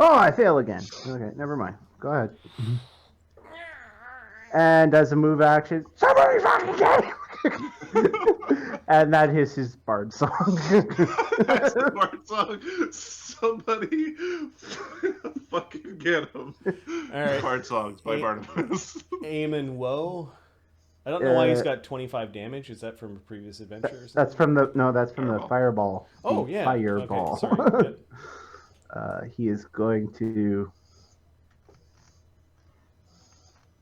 Oh, I fail again. Okay, never mind. Go ahead. And as a move action, somebody fucking get him! And that is his bard song. That's the bard song. Somebody fucking get him. All right. Bard songs by Barnabas. Aim and woe. I don't know why he's got 25 damage. Is that from a previous adventure or something? That's from the fireball. Oh, yeah. Fireball. Okay, sorry. Good. He is going to.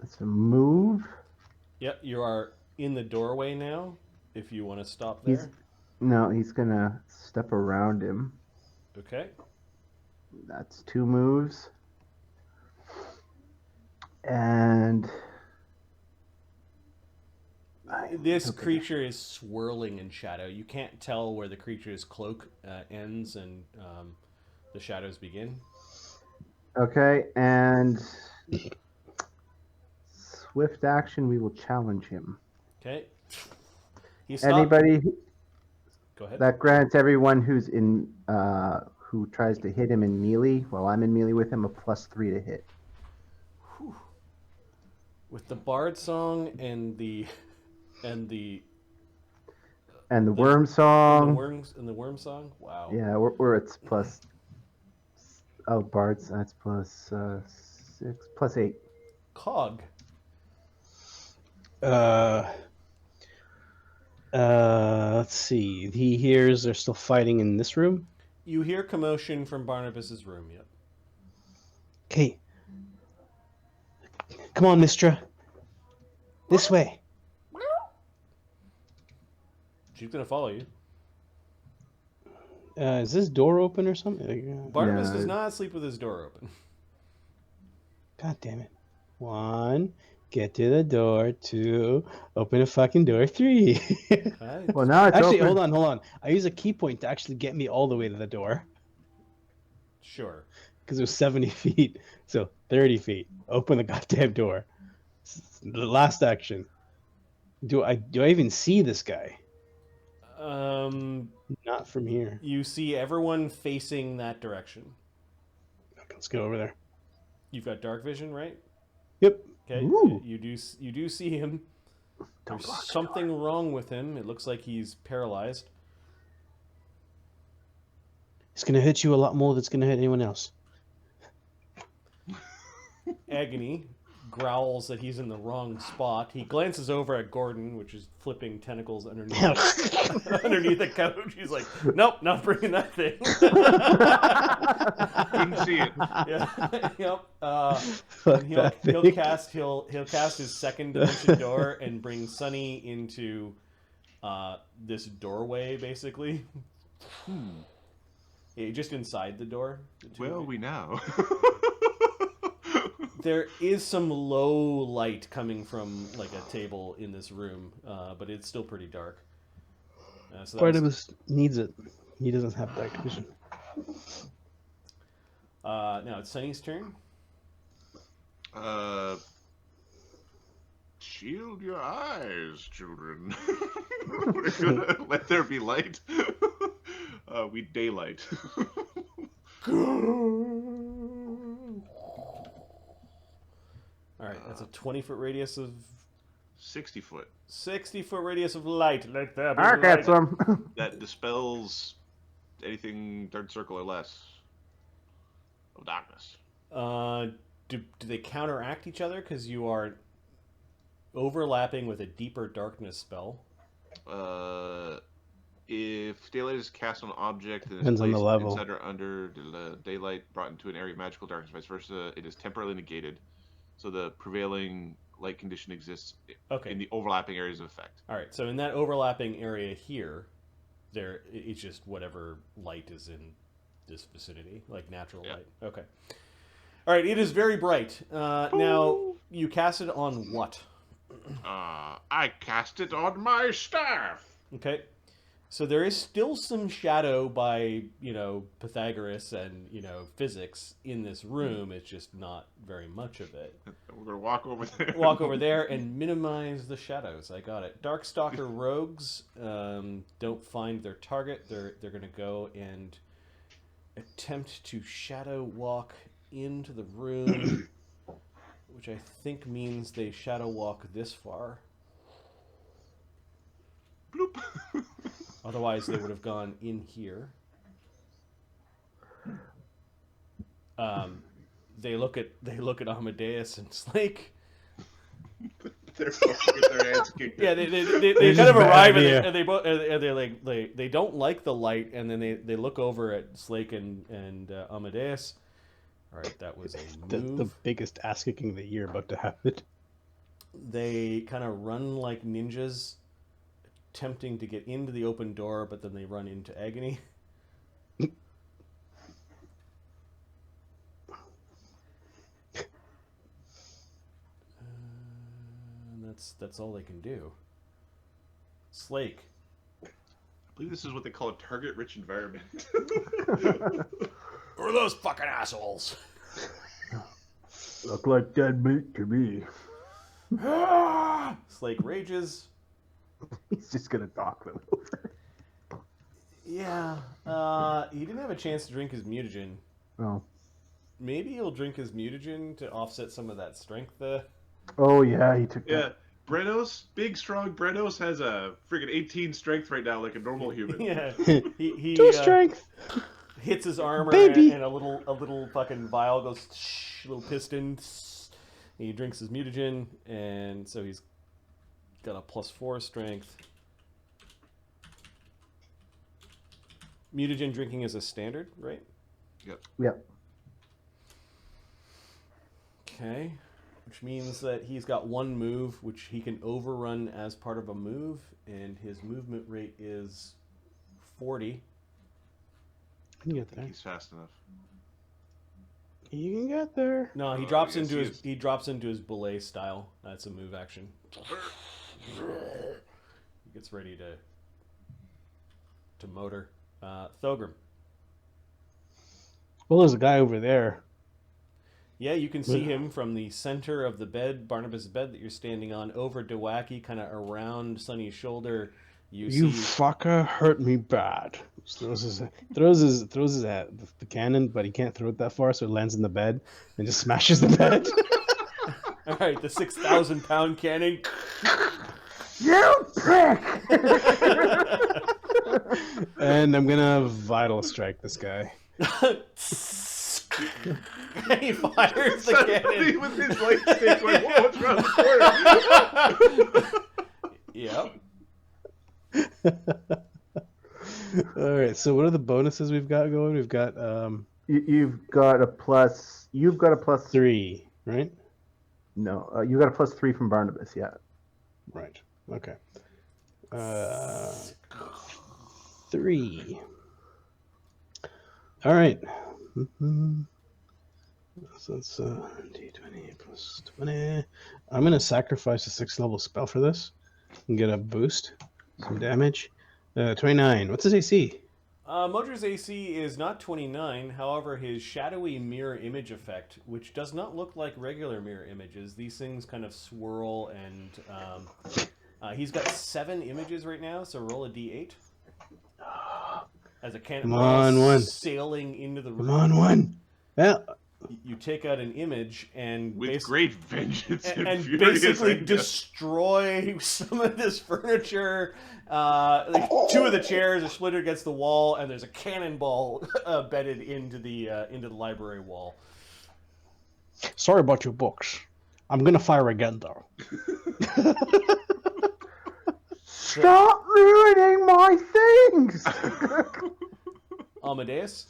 That's a move. Yep, you are in the doorway now. If you want to stop there. He's gonna step around him. Okay. That's 2 moves. And This creature is swirling in shadow. You can't tell where the creature's cloak ends and the shadows begin. okay, and swift action, we will challenge him. Okay. He stopped. Anybody Go ahead. that grants everyone who's in who tries to hit him in melee while I'm in melee with him a +3 to hit. Whew. With the bard song and the worm song. and the worm song. Wow. Yeah, we're it's plus. Oh, bards. That's plus 6, +8. Cog. Let's see. He hears they're still fighting in this room. You hear commotion from Barnabas's room. Yep. Okay. Come on, Mistra. This way. She's gonna follow you. Is this door open or something? Barnabas No. does not sleep with his door open. God damn it. 1, get to the door. 2, open the fucking door. 3. Okay. Well, now it's Actually, open. hold on. I use a key point to actually get me all the way to the door. Sure. Because it was 70 feet. So 30 feet. Open the goddamn door. The last action. Do I even see this guy? Not from here. You see everyone facing that direction. Okay, let's go over there. You've got dark vision, right? Yep. Okay. Ooh. You do see him. Don't There's block the something wrong with him. It looks like he's paralyzed. It's gonna hit you a lot more than it's gonna hit anyone else. Agony growls that he's in the wrong spot. He glances over at Gordon, which is flipping tentacles underneath underneath the couch. He's like, "Nope, not bringing that thing." Couldn't see it. Yeah. Yep. Fuck And that he'll thing. cast his second dimension door and bring Sunny into this doorway, basically. Yeah, just inside the door. Well, we now. There is some low light coming from like a table in this room, but it's still pretty dark. So that was- Barnabas needs it. He doesn't have dark vision. now it's Sunny's turn. Shield your eyes, children. We're gonna let there be light. We daylight. All right, that's a 20-foot radius of 60 foot. 60-foot radius of light. Let there be Arc light. at some. That dispels anything third circle or less of darkness. Do they counteract each other because you are overlapping with a deeper darkness spell? If daylight is cast on an object that is Depends on placed the level. inside or under the daylight brought into an area of magical darkness, vice versa, it is temporarily negated. So the prevailing light condition exists Okay. in the overlapping areas of effect. All right, so in that overlapping area here, it's just whatever light is in this vicinity, like natural Yeah. light. Okay. All right, it is very bright. Now, you cast it on what? I cast it on my staff. Okay. So there is still some shadow by, Pythagoras and, physics in this room. It's just not very much of it. We're gonna walk over there. Walk over there and minimize the shadows. I got it. Darkstalker rogues don't find their target. They're going to go and attempt to shadow walk into the room, which I think means they shadow walk this far. Bloop. Otherwise, they would have gone in here. They look at Amadeus and Slake. They're fucking with their hands kicked. Yeah, they It's kind of just bad arrive idea. and they both they don't like the light, and then they look over at Slake and Amadeus. All right, that was a The move. biggest ass kicking of the year about to happen. They kind of run like ninjas, attempting to get into the open door, but then they run into Agony. That's all they can do. Slake. I believe this is what they call a target-rich environment. Who are those fucking assholes? Look like dead meat to me. Slake rages. He's just gonna knock them over. Yeah. He didn't have a chance to drink his mutagen. Oh. Maybe he'll drink his mutagen to offset some of that strength. Oh yeah, he took Yeah. that. Brenos, big, strong Brenos has a friggin' 18 strength right now, like a normal human. Yeah. He 2 strength. hits his armor, Baby. and a little fucking vial goes, little piston. He drinks his mutagen, and so he's got a +4 strength. Mutagen drinking is a standard, right? Yep. Okay. Which means that he's got one move, which he can overrun as part of a move, and his movement rate is 40. You can get there. He's fast enough. You can get there. No, he drops into his belay style. That's a move action. He gets ready to motor. Thogrim. Well, there's a guy over there. Yeah, you can see him from the center of the bed, Barnabas' bed that you're standing on, over Doaki, kind of around Sunny's shoulder. You see... fucker hurt me bad. Throws his at the cannon, but he can't throw it that far, so it lands in the bed and just smashes the bed. All right, the 6,000-pound cannon. You prick! And I'm gonna vital strike this guy. He fires the cannon with his light stick, like, whoa, what's around the corner? Yep. All right. So what are the bonuses we've got going? We've got You've got a plus. You've got a plus 3, right? No, you got a +3 from Barnabas. Yeah. Right. Okay. 3. All right. So that's D20 plus 20. I'm gonna sacrifice a 6th level spell for this and get a boost, some damage. 29. What's his AC? Modra's AC is not 29. However, his shadowy mirror image effect, which does not look like regular mirror images, these things kind of swirl, and he's got 7 images right now. So roll a D8 as a cannonball sailing into the room. Come on, 1. Yeah. You take out an image and with great vengeance and basically destroy some of this furniture. Like 2 of the chairs are splintered against the wall, and there's a cannonball bedded into the library wall. Sorry about your books. I'm gonna fire again, though. Stop ruining my things! Amadeus?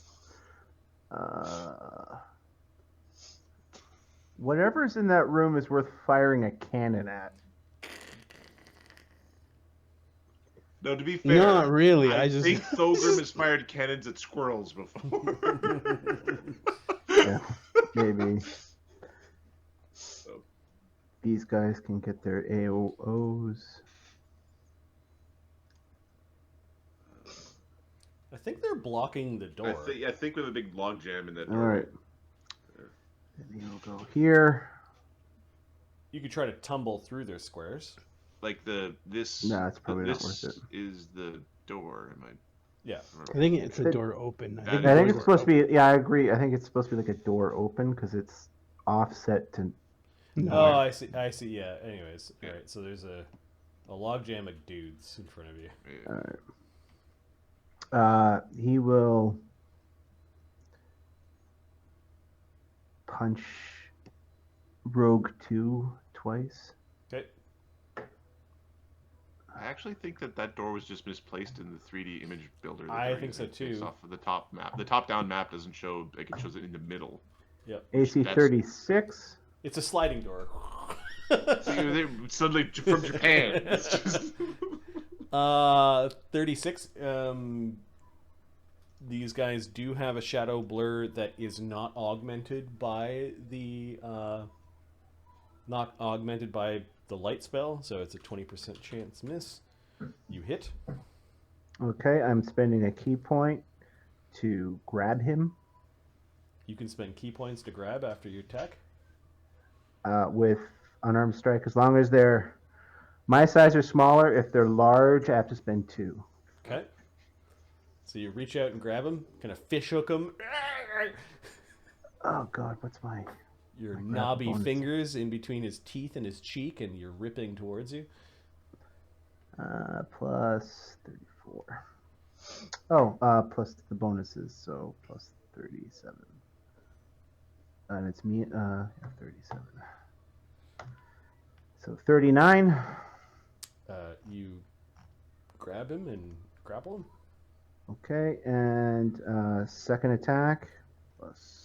Whatever's in that room is worth firing a cannon at. No, to be fair, not really. I think Thogrim has fired cannons at squirrels before. Yeah, maybe. These guys can get their AOs. I think they're blocking the door. I think with a big log jam in that door. All right. And he'll go here. You could try to tumble through their squares. Like this. No, it's probably not this worth it. is the door. Am I? Yeah. I think it's a door open. I think it's supposed to be. Yeah, I agree. I think it's supposed to be like a door open because it's offset to. No. Oh, I see. Yeah. Anyways, all right. So there's a logjam of dudes in front of you. Yeah. All right. He will punch Rogue 2 twice. Okay. I actually think that door was just misplaced in the 3D image builder. I think so too. Based off of the top map. The top-down map doesn't show. Like it shows it in the middle. Yep. AC 36. It's a sliding door. Suddenly from Japan. It's just... 36. These guys do have a shadow blur that is not augmented by the the light spell, so it's a 20% chance miss. You hit. Okay, I'm spending a key point to grab him. You can spend key points to grab after you attack. With unarmed strike, as long as they're my size or smaller. If they're large, I have to spend 2. Okay. So you reach out and grab him, kind of fish hook him. Oh God, what's my Your my knobby bonus? fingers in between his teeth and his cheek, and you're ripping towards you. Plus 34. Oh, plus the bonuses, so plus 37. And it's me, 37. So 39. You grab him and grapple him. Okay, and second attack plus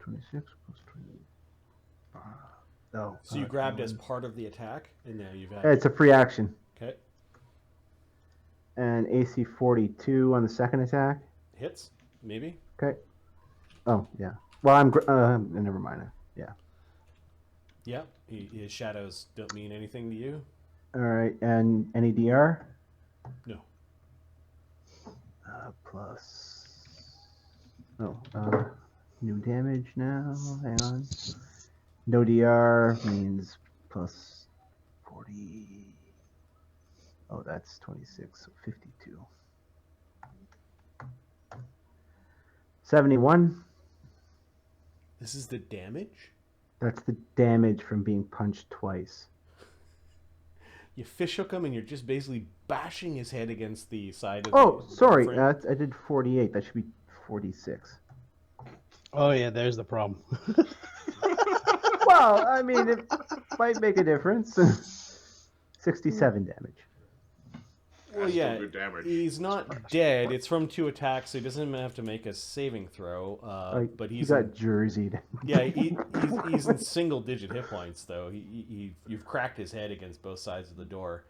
26 plus 20. No. So you grabbed as part of the attack, and now you've had. It's a free action. Okay. And AC 42 on the second attack. Hits, maybe. Okay. Oh yeah. Well, never mind. Yeah. Yeah. His shadows don't mean anything to you. All right, and any DR? No. Plus. Oh, new damage now. Hang on. No DR means plus 40. Oh, that's 26, so 52. 71. This is the damage? That's the damage from being punched twice. You fish hook him, and you're just basically bashing his head against the side of Oh, the sorry. frame. I did 48. That should be 46. Oh yeah, there's the problem. Well, I mean, it might make a difference. 67 damage. Well, That's yeah, still good damage. he's not dead. It's from 2 attacks, so he doesn't have to make a saving throw. But he he's got jerseyed. yeah, he's in single-digit hit points though. You've cracked his head against both sides of the door.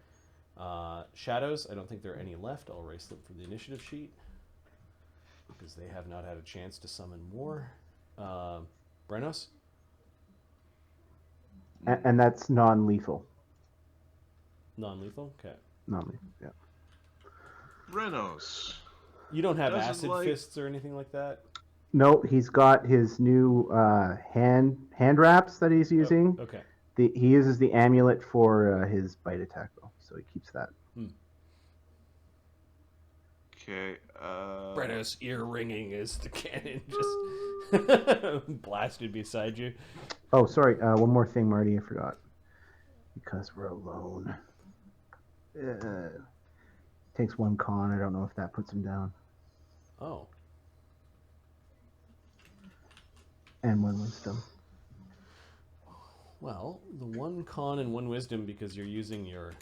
Shadows, I don't think there are any left. I'll erase them from the initiative sheet because they have not had a chance to summon more. Brenos, And that's non-lethal. non-lethal. Okay. Non-lethal, yeah. Renos. You don't have Doesn't acid like- fists or anything like that. No, he's got his new hand wraps that he's using. Okay. He uses the amulet for his bite attack, though, so he keeps that. Okay. Brenos ear ringing as the cannon just blasted beside you. Oh, sorry. One more thing, Marty. I forgot. Because we're alone. Takes 1 con. I don't know if that puts him down. Oh. And 1 wisdom. Well, the 1 con and 1 wisdom because you're using your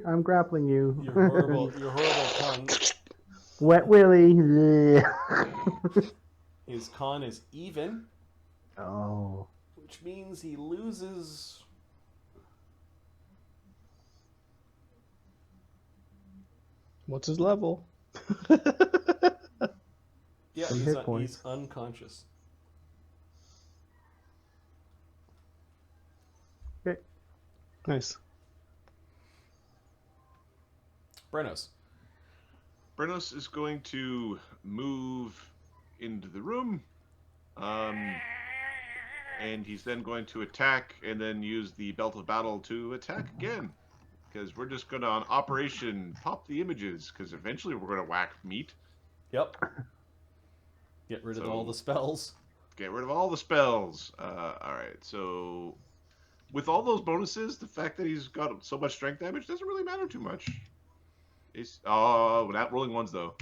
I'm grappling you. horrible con. Wet Willy. His con is even, Oh. which means he loses. What's his level? Yeah, Some hit points. he's unconscious. Okay. Nice. Brenos. Brenos is going to move into the room. And he's then going to attack and then use the Belt of Battle to attack again. Because we're just going to, on Operation Pop the Images, because eventually we're going to whack meat. Yep. Get rid of all the spells. Get rid of all the spells. Alright, so with all those bonuses, the fact that he's got so much strength damage doesn't really matter too much. It's, not rolling ones, though.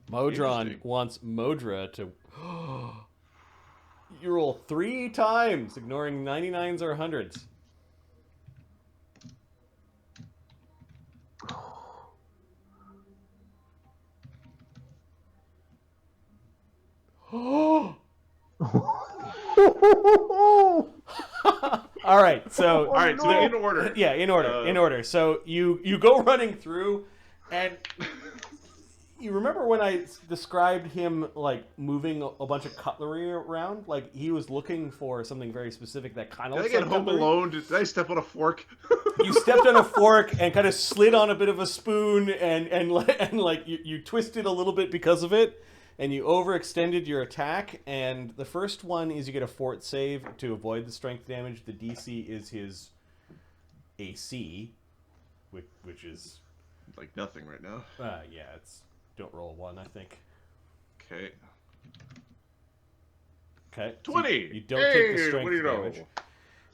Modron Interesting. wants Modra to. You roll 3 times, ignoring 99s or 100s. All right, so Alright, so in order. yeah, in order. So you go running through, and You remember when I described him like moving a bunch of cutlery around? Like he was looking for something very specific that kind of Did I looks get like home cutlery. alone? Did I step on a fork? You stepped on a fork and kind of slid on a bit of a spoon, and like you twisted a little bit because of it, and you overextended your attack. And the first one is you get a fort save to avoid the strength damage. The DC is his AC, which is Like nothing right now. yeah, it's don't roll a 1, I think. Okay. Okay. 20! You don't take the strength what do you know? damage.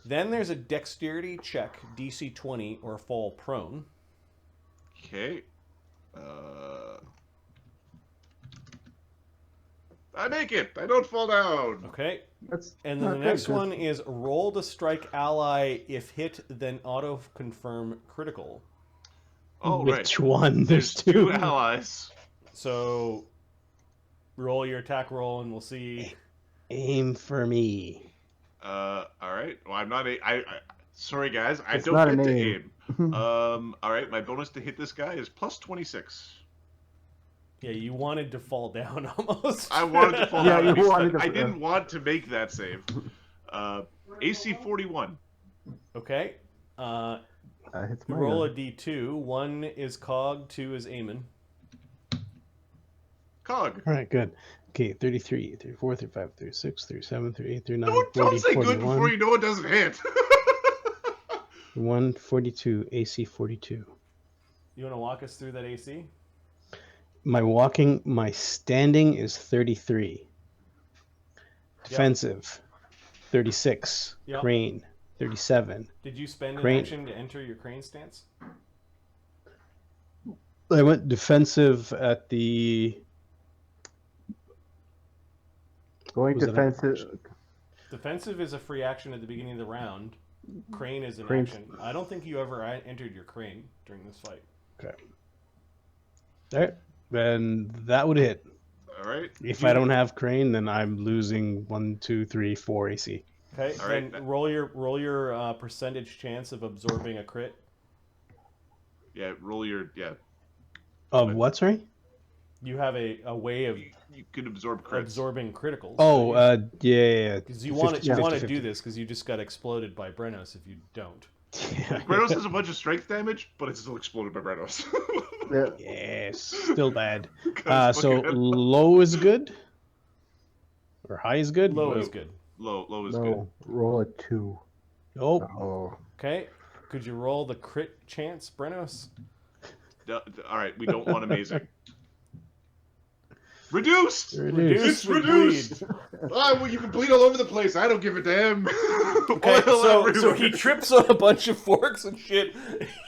Then there's a dexterity check, DC 20, or fall prone. Okay. I make it! I don't fall down! Okay. That's And then not the good, next 'cause one is roll to strike ally. If hit, then auto-confirm critical. Oh, right. Which one? There's two two. allies. So roll your attack roll and we'll see. Aim for me. Alright. Well, I'm not sorry, guys. I It's don't not get an to aim. aim. Alright. My bonus to hit this guy is plus 26. Yeah, you wanted to fall down almost. I wanted to fall Yeah, down. you wanted to- I didn't want to make that save. AC 41. Okay. It's You my roll a turn. D2. 1 is Cog, 2 is Eamon. Cog. All right, good. Okay, 33, 34, 35, 36, 37, 38, 39, Don't 40, say good 41, before you know it doesn't hit. 1, 42, AC 42. You want to walk us through that AC? My standing is 33. Defensive, 36. Yep. Crane, 37. Did you spend an Crane. action to enter your crane stance? I went defensive at the... Going Was it defensive. Defensive is a free action at the beginning of the round. Crane is an Crane's- action. I don't think you ever entered your crane during this fight. Okay. All right, then that would hit. Alright. If I don't have Crane, then I'm losing 1, 2, 3, 4 AC. Okay, All right. then roll your percentage chance of absorbing a crit. Yeah, roll your... Yeah. Of what, sorry? You have a way of You could absorb crits. absorbing criticals. Oh, yeah. because you want to 50, do this because you just got exploded by Brenos if you don't. Brenos has a bunch of strength damage, but it's still exploded by Brenos. Yeah. Yes, still bad. Guys, So fucking- low is good? Or high is good? Low is good. Low is good. No, roll a 2. Oh, Oh. Okay, could you roll the crit chance, Brenos? Alright, we don't want amazing. Reduced! reduced. It's with reduced! bleed. Well, you can bleed all over the place. I don't give a damn. Okay, Oil so everywhere. he trips on a bunch of forks and shit.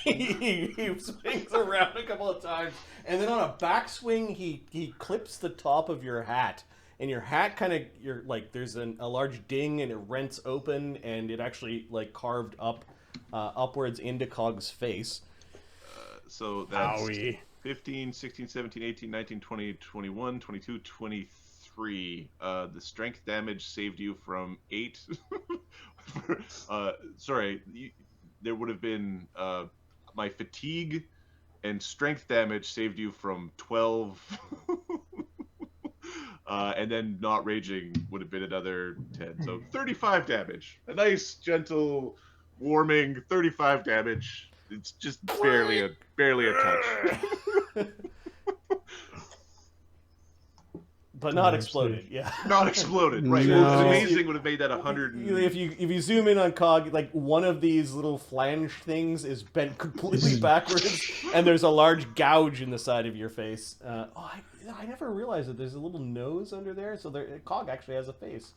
He swings around a couple of times, and then on a backswing, he clips the top of your hat, and your hat kind of there's a large ding, and it rents open, and it actually like carved up upwards into Cog's face. So that's Owie. 15, 16, 17, 18, 19, 20, 21, 22, 23. The strength damage saved you from 8. There would have been my fatigue and strength damage saved you from 12. And then not raging would have been another 10. So 35 damage. A nice, gentle, warming 35 damage. It's just barely a touch. But not exploded, yeah. Not exploded, right? No. Well, amazing would have made that 100. If you zoom in on Cog, like one of these little flange things is bent completely backwards, and there's a large gouge in the side of your face. I never realized that there's a little nose under there. So Cog actually has a face.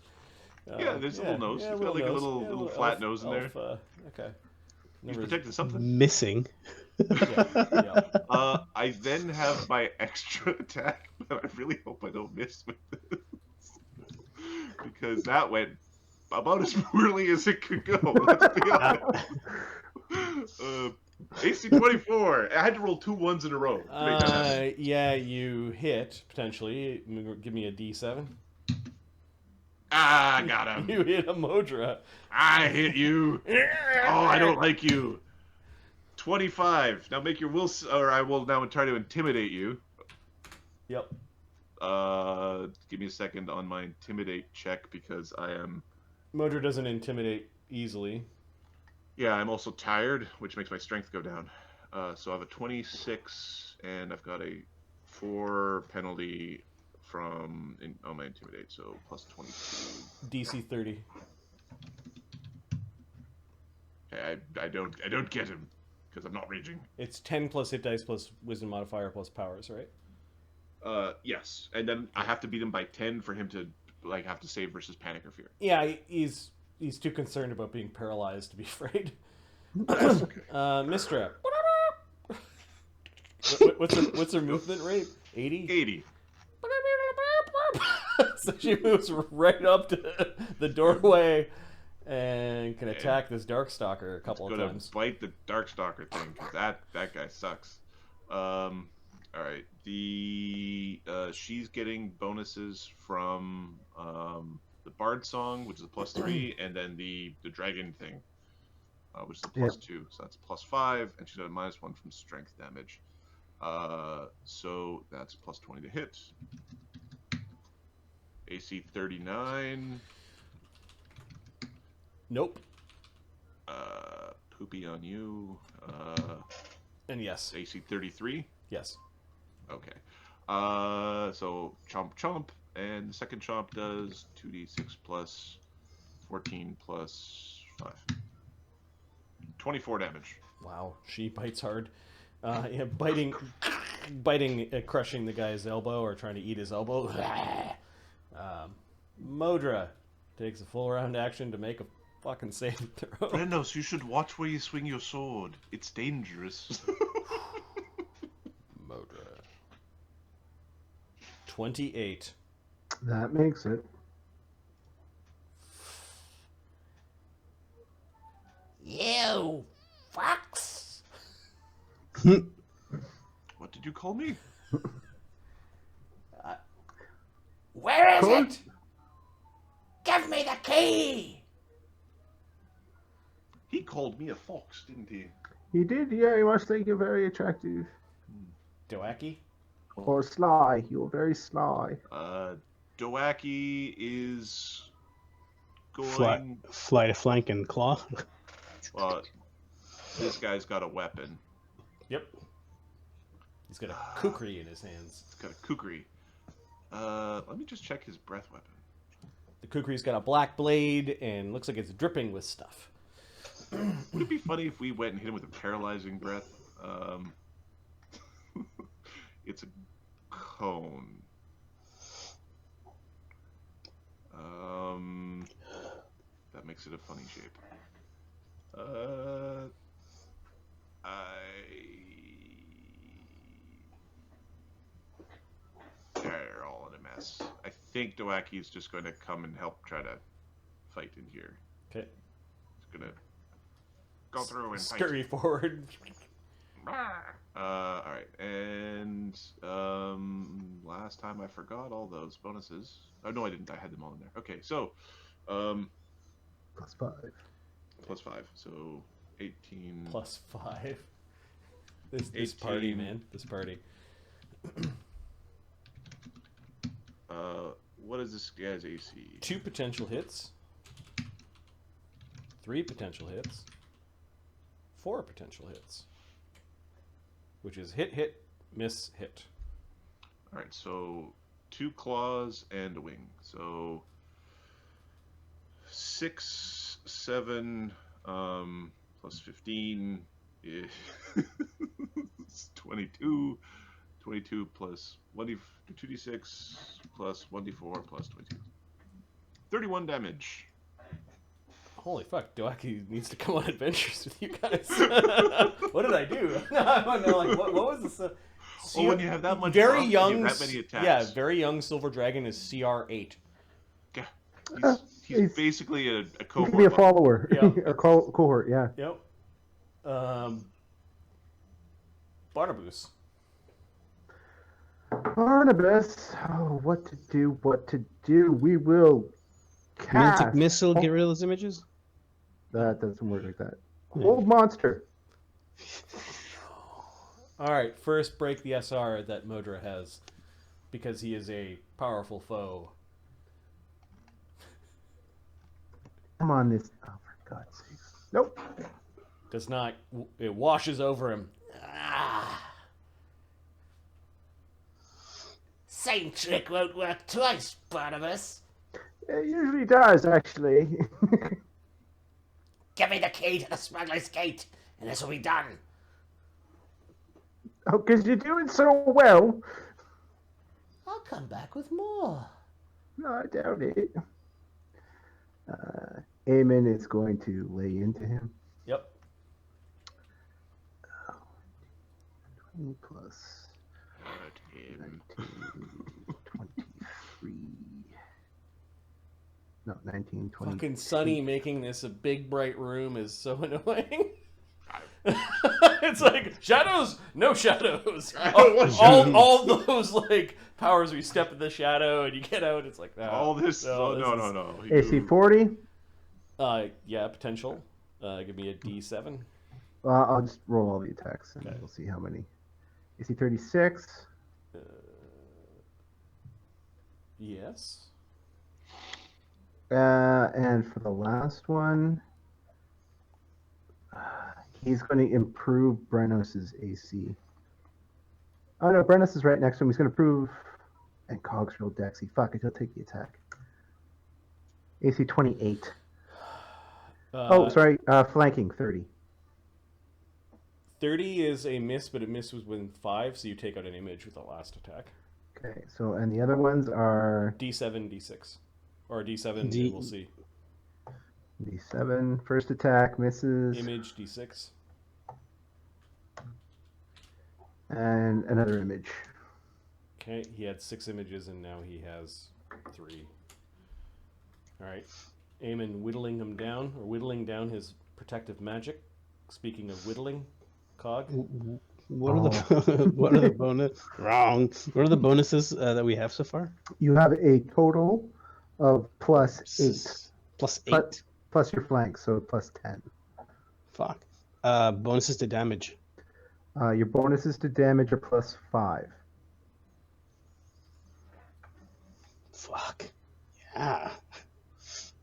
Yeah, there's a little nose. Yeah, You've got like a nose. little flat nose in there. Okay. He's Never- protecting something. Missing. yeah. I then have my extra attack, but I really hope I don't miss with this. Because that went about as poorly as it could go, let's be honest. AC 24. I had to roll 2 1s in a row to make that happen. Yeah, you hit potentially. Give me a D7. Ah, got him. You hit a Modra. I hit you. Oh, I don't like you. 25. Now make your will, or I will now try to intimidate you. Yep. Give me a second on my intimidate check because I am. Modra doesn't intimidate easily. Yeah, I'm also tired, which makes my strength go down. So I have a 26, and I've got a 4 penalty from on my intimidate, so plus 22. DC 30. Okay, I don't get him because I'm not raging. It's 10 plus hit dice plus wisdom modifier plus powers, right? Yes, and then I have to beat him by 10 for him to have to save versus panic or fear. Yeah, he's too concerned about being paralyzed to be afraid. Mistra. What's her movement rate? 80? 80. So she moves right up to the doorway and can attack this darkstalker a couple of times. Bite the darkstalker thing because that guy sucks. All right, she's getting bonuses from the Bard song, which is a +3, and then the dragon thing, which is a +2. So that's +5, and she's got a -1 from strength damage. So that's +20 to hit. AC 39. Nope. Poopy on you. And yes. AC 33. Yes. Okay. So chomp chomp, and the second chomp does 2d6 plus 14 plus 5. 24 damage. Wow, she bites hard. Yeah, crushing the guy's elbow or trying to eat his elbow. Modra takes a full round action to make a fucking save throw. Brenos, you should watch where you swing your sword. It's dangerous. Modra. 28. That makes it. You fox! What did you call me? Where is it? Give me the key! He called me a fox, didn't he? He did, yeah. He must think you're very attractive. Doaki? Or sly. You're very sly. Doaki is going... Fly to flank and claw. Well, this guy's got a weapon. Yep. He's got a kukri in his hands. He's got a kukri. Let me just check his breath weapon. The kukri's got a black blade and looks like it's dripping with stuff. Would it be funny if we went and hit him with a paralyzing breath? It's a cone. That makes it a funny shape. They're all in a mess. I think Doaki is just going to come and help try to fight in here. Okay. He's going to go through and fight. Scurry forward. Alright, and last time I forgot all those bonuses. Oh, no, I didn't. I had them all in there. Okay, so +5. +5, so 18. +5. This party, man. This party. What is this guy's AC? 2 potential hits. 3 potential hits. 4 potential hits. Which is hit, hit, miss, hit. Alright, so 2 claws and a wing. So 6, 7, plus 15 is 22. 22 plus 2d6 plus 1d4 plus 22. 31 damage. Holy fuck, Doaki needs to come on adventures with you guys. What did I do? I don't know, like, what was this? When you have that much very buff, young, you have that many attacks. Yeah, very young silver dragon is CR8. Yeah, he's basically a cohort. He can be a follower. Yeah. A cohort, yeah. Yep. Barnabas. Barnabas, what to do. We will cast. Mantic missile, get rid of those images? That doesn't work like that. Yeah. Hold monster. All right, first break the SR that Modra has because he is a powerful foe. Come on, this. Oh, for God's sake. Nope. Does not. It washes over him. Same trick won't work twice, Barnabas. It usually does, actually. Give me the key to the smuggler's gate, and this will be done. Oh, because you're doing so well. I'll come back with more. No, I doubt it. Eamon is going to lay into him. Yep. 20 plus 19, 23. No, 19, 20. Fucking Sunny making this a big bright room is so annoying. It's like shadows, no shadows. All those like powers where you step in the shadow and you get out. It's like all this. No. AC 40. Yeah, potential. Give me a D7. I'll just roll all the attacks and Okay. we'll see how many. AC 36. Yes. And for the last one, he's going to improve Brenos' AC. Oh no, Brenos is right next to him. He's going to improve. And Cogs rolled Dexy. Fuck it, he'll take the attack. AC 28. Flanking 30. 30 is a miss, but a miss was within 5, so you take out an image with the last attack. Okay, so and the other ones are D7, D6. Or D7, we'll see. D7. First attack misses. Image, D6. And another image. Okay, he had 6 images, and now he has 3. Alright. Eamon whittling him down, or whittling down his protective magic. Speaking of whittling, Cog. What are the what are the bonus? Wrong. What are the bonuses that we have so far? You have a total of plus 8. Plus 8. Plus your flank, so plus 10. Fuck. Bonuses to damage. Your bonuses to damage are plus 5. Fuck. Yeah.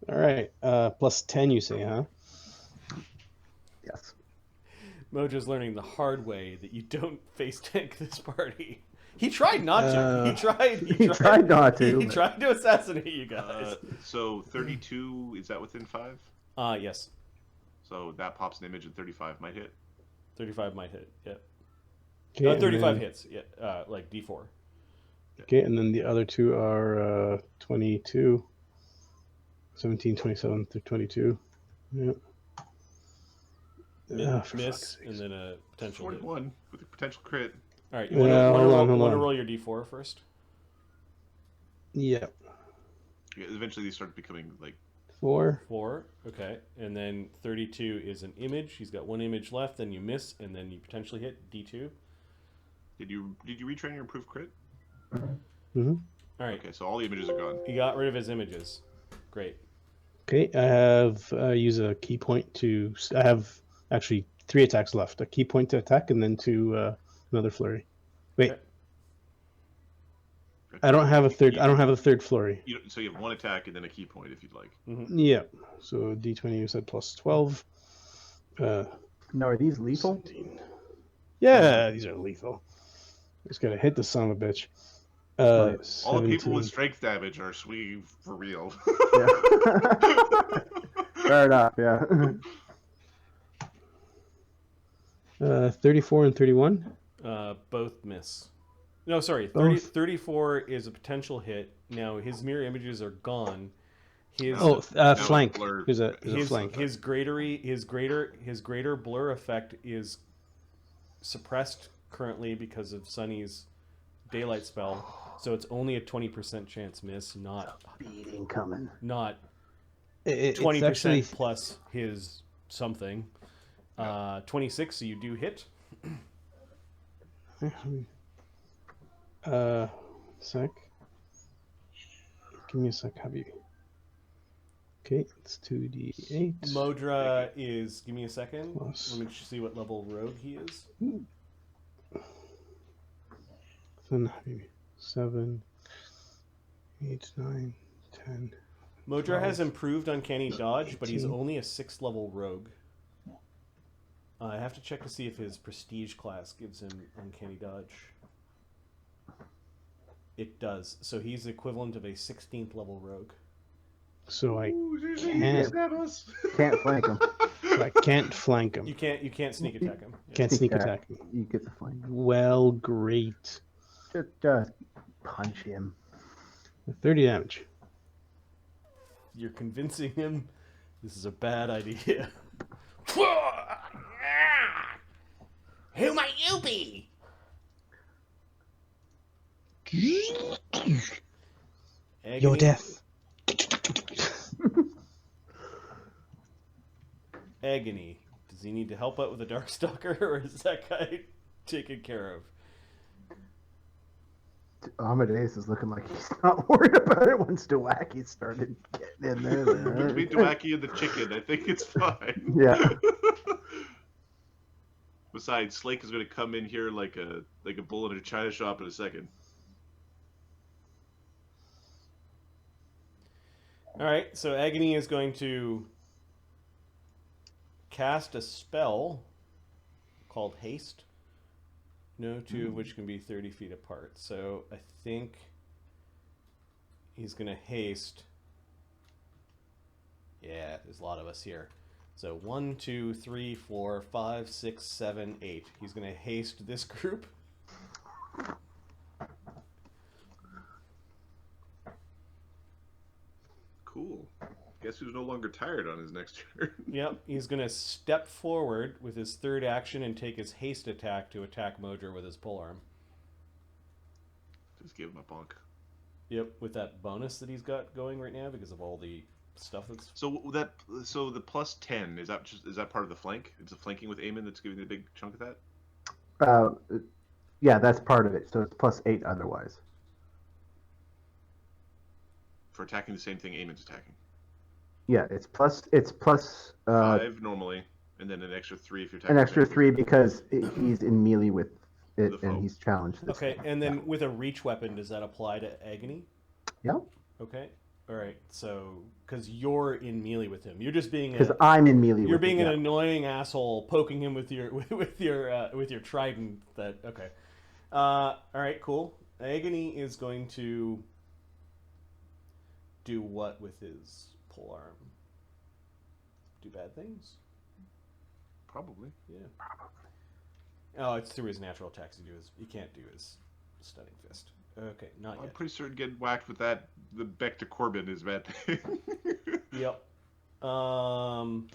All right. Plus 10, you say, huh? Yes. Mojo's learning the hard way that you don't face tank this party. He tried not to. He tried not to. He tried to assassinate you guys. So 32, is that within 5? Yes. So that pops an image and 35 might hit. 35 might hit. Yeah. Okay, 35 hits. Yeah. Like D4. Okay, and then the other two are 22, 17, 27 through 22. Yeah. Miss, and then a potential hit. 41 with a potential crit. All right, you want to roll your D4 first? Yeah. Eventually these start becoming like 4. 4, okay. And then 32 is an image. He's got 1 image left, then you miss, and then you potentially hit D2. Did you retrain your improved crit? Mm-hmm. All right. Okay, so all the images are gone. He got rid of his images. Great. Okay, I have use a key point to. I have actually 3 attacks left. A key point to attack, and then to another flurry. Wait, Okay. I don't have a third. I don't have a third flurry. So you have 1 attack and then a key point if you'd like. Mm-hmm. Yeah. So D20 you said plus 12. No, are these lethal? 17. Yeah, these are lethal. Just gotta hit the son of a bitch. All the 17. people with strength damage are swinging for real. Yeah. Fair enough, yeah. 34 and 31. Both miss. No, sorry. 34 is a potential hit. Now his mirror images are gone. His Flank. blur. There's a flank. his greater blur effect is suppressed currently because of Sunny's daylight spell. So it's only a 20% chance miss, not Beating coming. not It's 20% actually plus his something. 26, so you do hit. Sec. Give me a sec, have you? Okay, it's 2d8. Modra is. Give me a second. Plus. Let me see what level rogue he is. Then 7, 8, 9, 10. Modra has improved Uncanny Dodge, but he's 18. only a 6th level rogue. I have to check to see if his prestige class gives him Uncanny Dodge. It does. So he's equivalent of a 16th level rogue. So I Ooh, can't, Can't flank him. I can't flank him. You can't sneak attack him. Yeah. Can't sneak attack him. You get the flank. Well, great. Just punch him. 30 damage. You're convincing him this is a bad idea. Who might you be? Your death. Agony. Does he need to help out with the Darkstalker, or is that guy taken care of? Amadeus is looking like he's not worried about it once Doaki started getting in there. Between Doaki and the chicken, I think it's fine. Yeah. Besides, Slake is going to come in here like a bull in a china shop in a second. All right, so Agony is going to cast a spell called Haste. No two of which can be 30 feet apart. So I think he's going to haste. Yeah, there's a lot of us here. So 1, 2, 3, 4, 5, 6, 7, 8. He's going to haste this group. Cool. Guess who's no longer tired on his next turn? Yep, he's going to step forward with his third action and take his haste attack to attack Modra with his polearm. Just give him a bonk. Yep, with that bonus that he's got going right now because of all the stuff that's... So the plus 10, is that part of the flank? Is the flanking with Eamon that's giving the big chunk of that? Yeah, that's part of it. So it's plus 8 otherwise. For attacking the same thing Eamon's attacking. Yeah, it's plus 5 normally, and then an extra 3 if you're attacking. an extra 3 because he's in melee with it The foe. and he's challenged. Okay, and then with a reach weapon, does that apply to Agony? Yeah, Okay, all right. So, because you're in melee with him, you're just being because I'm in melee. you're with being it, an yeah. annoying asshole, poking him with your trident. That okay. All right, cool. Agony is going to do what with his polearm? Do bad things? Probably. Yeah. Oh, it's through his natural attacks. He can't do his stunning fist. Okay, not I'm yet. pretty certain getting whacked with that, the Beck to Corbin is a bad thing. Yep. Ahmed,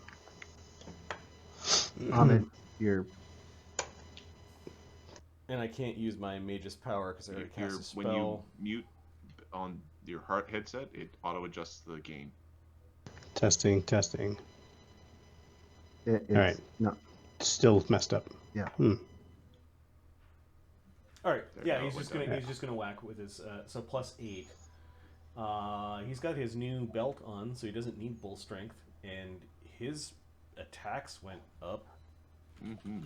you're And I can't use my Mage's Power because I already cast a spell. When you mute on your heart headset, it auto adjusts the gain. Testing. it's All right. no. Still messed up. Yeah. All right. There Yeah, you he's go, just went gonna down. whack with his so plus 8. He's got his new belt on, so he doesn't need bull strength, and his attacks went up. Mm-hmm.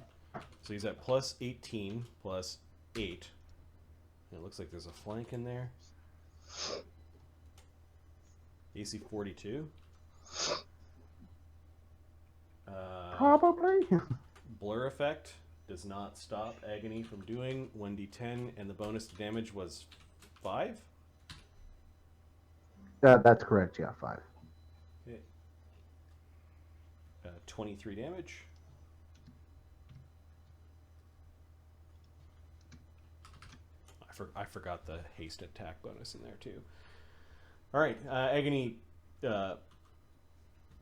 So he's at plus 18 plus 8. And it looks like there's a flank in there. AC 42. Probably. Blur effect does not stop Agony from doing 1d10, and the bonus to damage was 5. That's correct. Yeah, 5. Okay. 23 damage. I forgot the haste attack bonus in there too. All right, Agony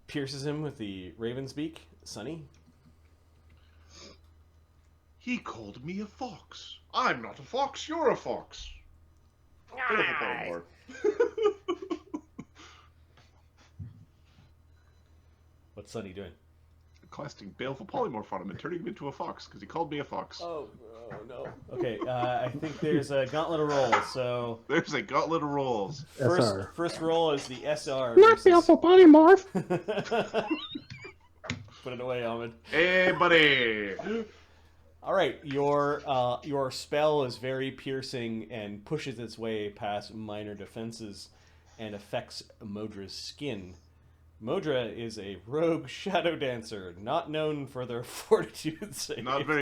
pierces him with the Raven's Beak. Sunny. He called me a fox. I'm not a fox, you're a fox. What's Sunny doing? Casting Baleful Polymorph on him and turning him into a fox, because he called me a fox. Oh no. Okay, I think there's a gauntlet of rolls. So There's a gauntlet of rolls. SR. first roll is the SR. Not versus- Baleful Polymorph. Put it away, Ahmed. Hey, buddy! All right, your spell is very piercing and pushes its way past minor defenses and affects Modra's skin. Modra is a rogue shadow dancer, not known for their fortitude save. Not very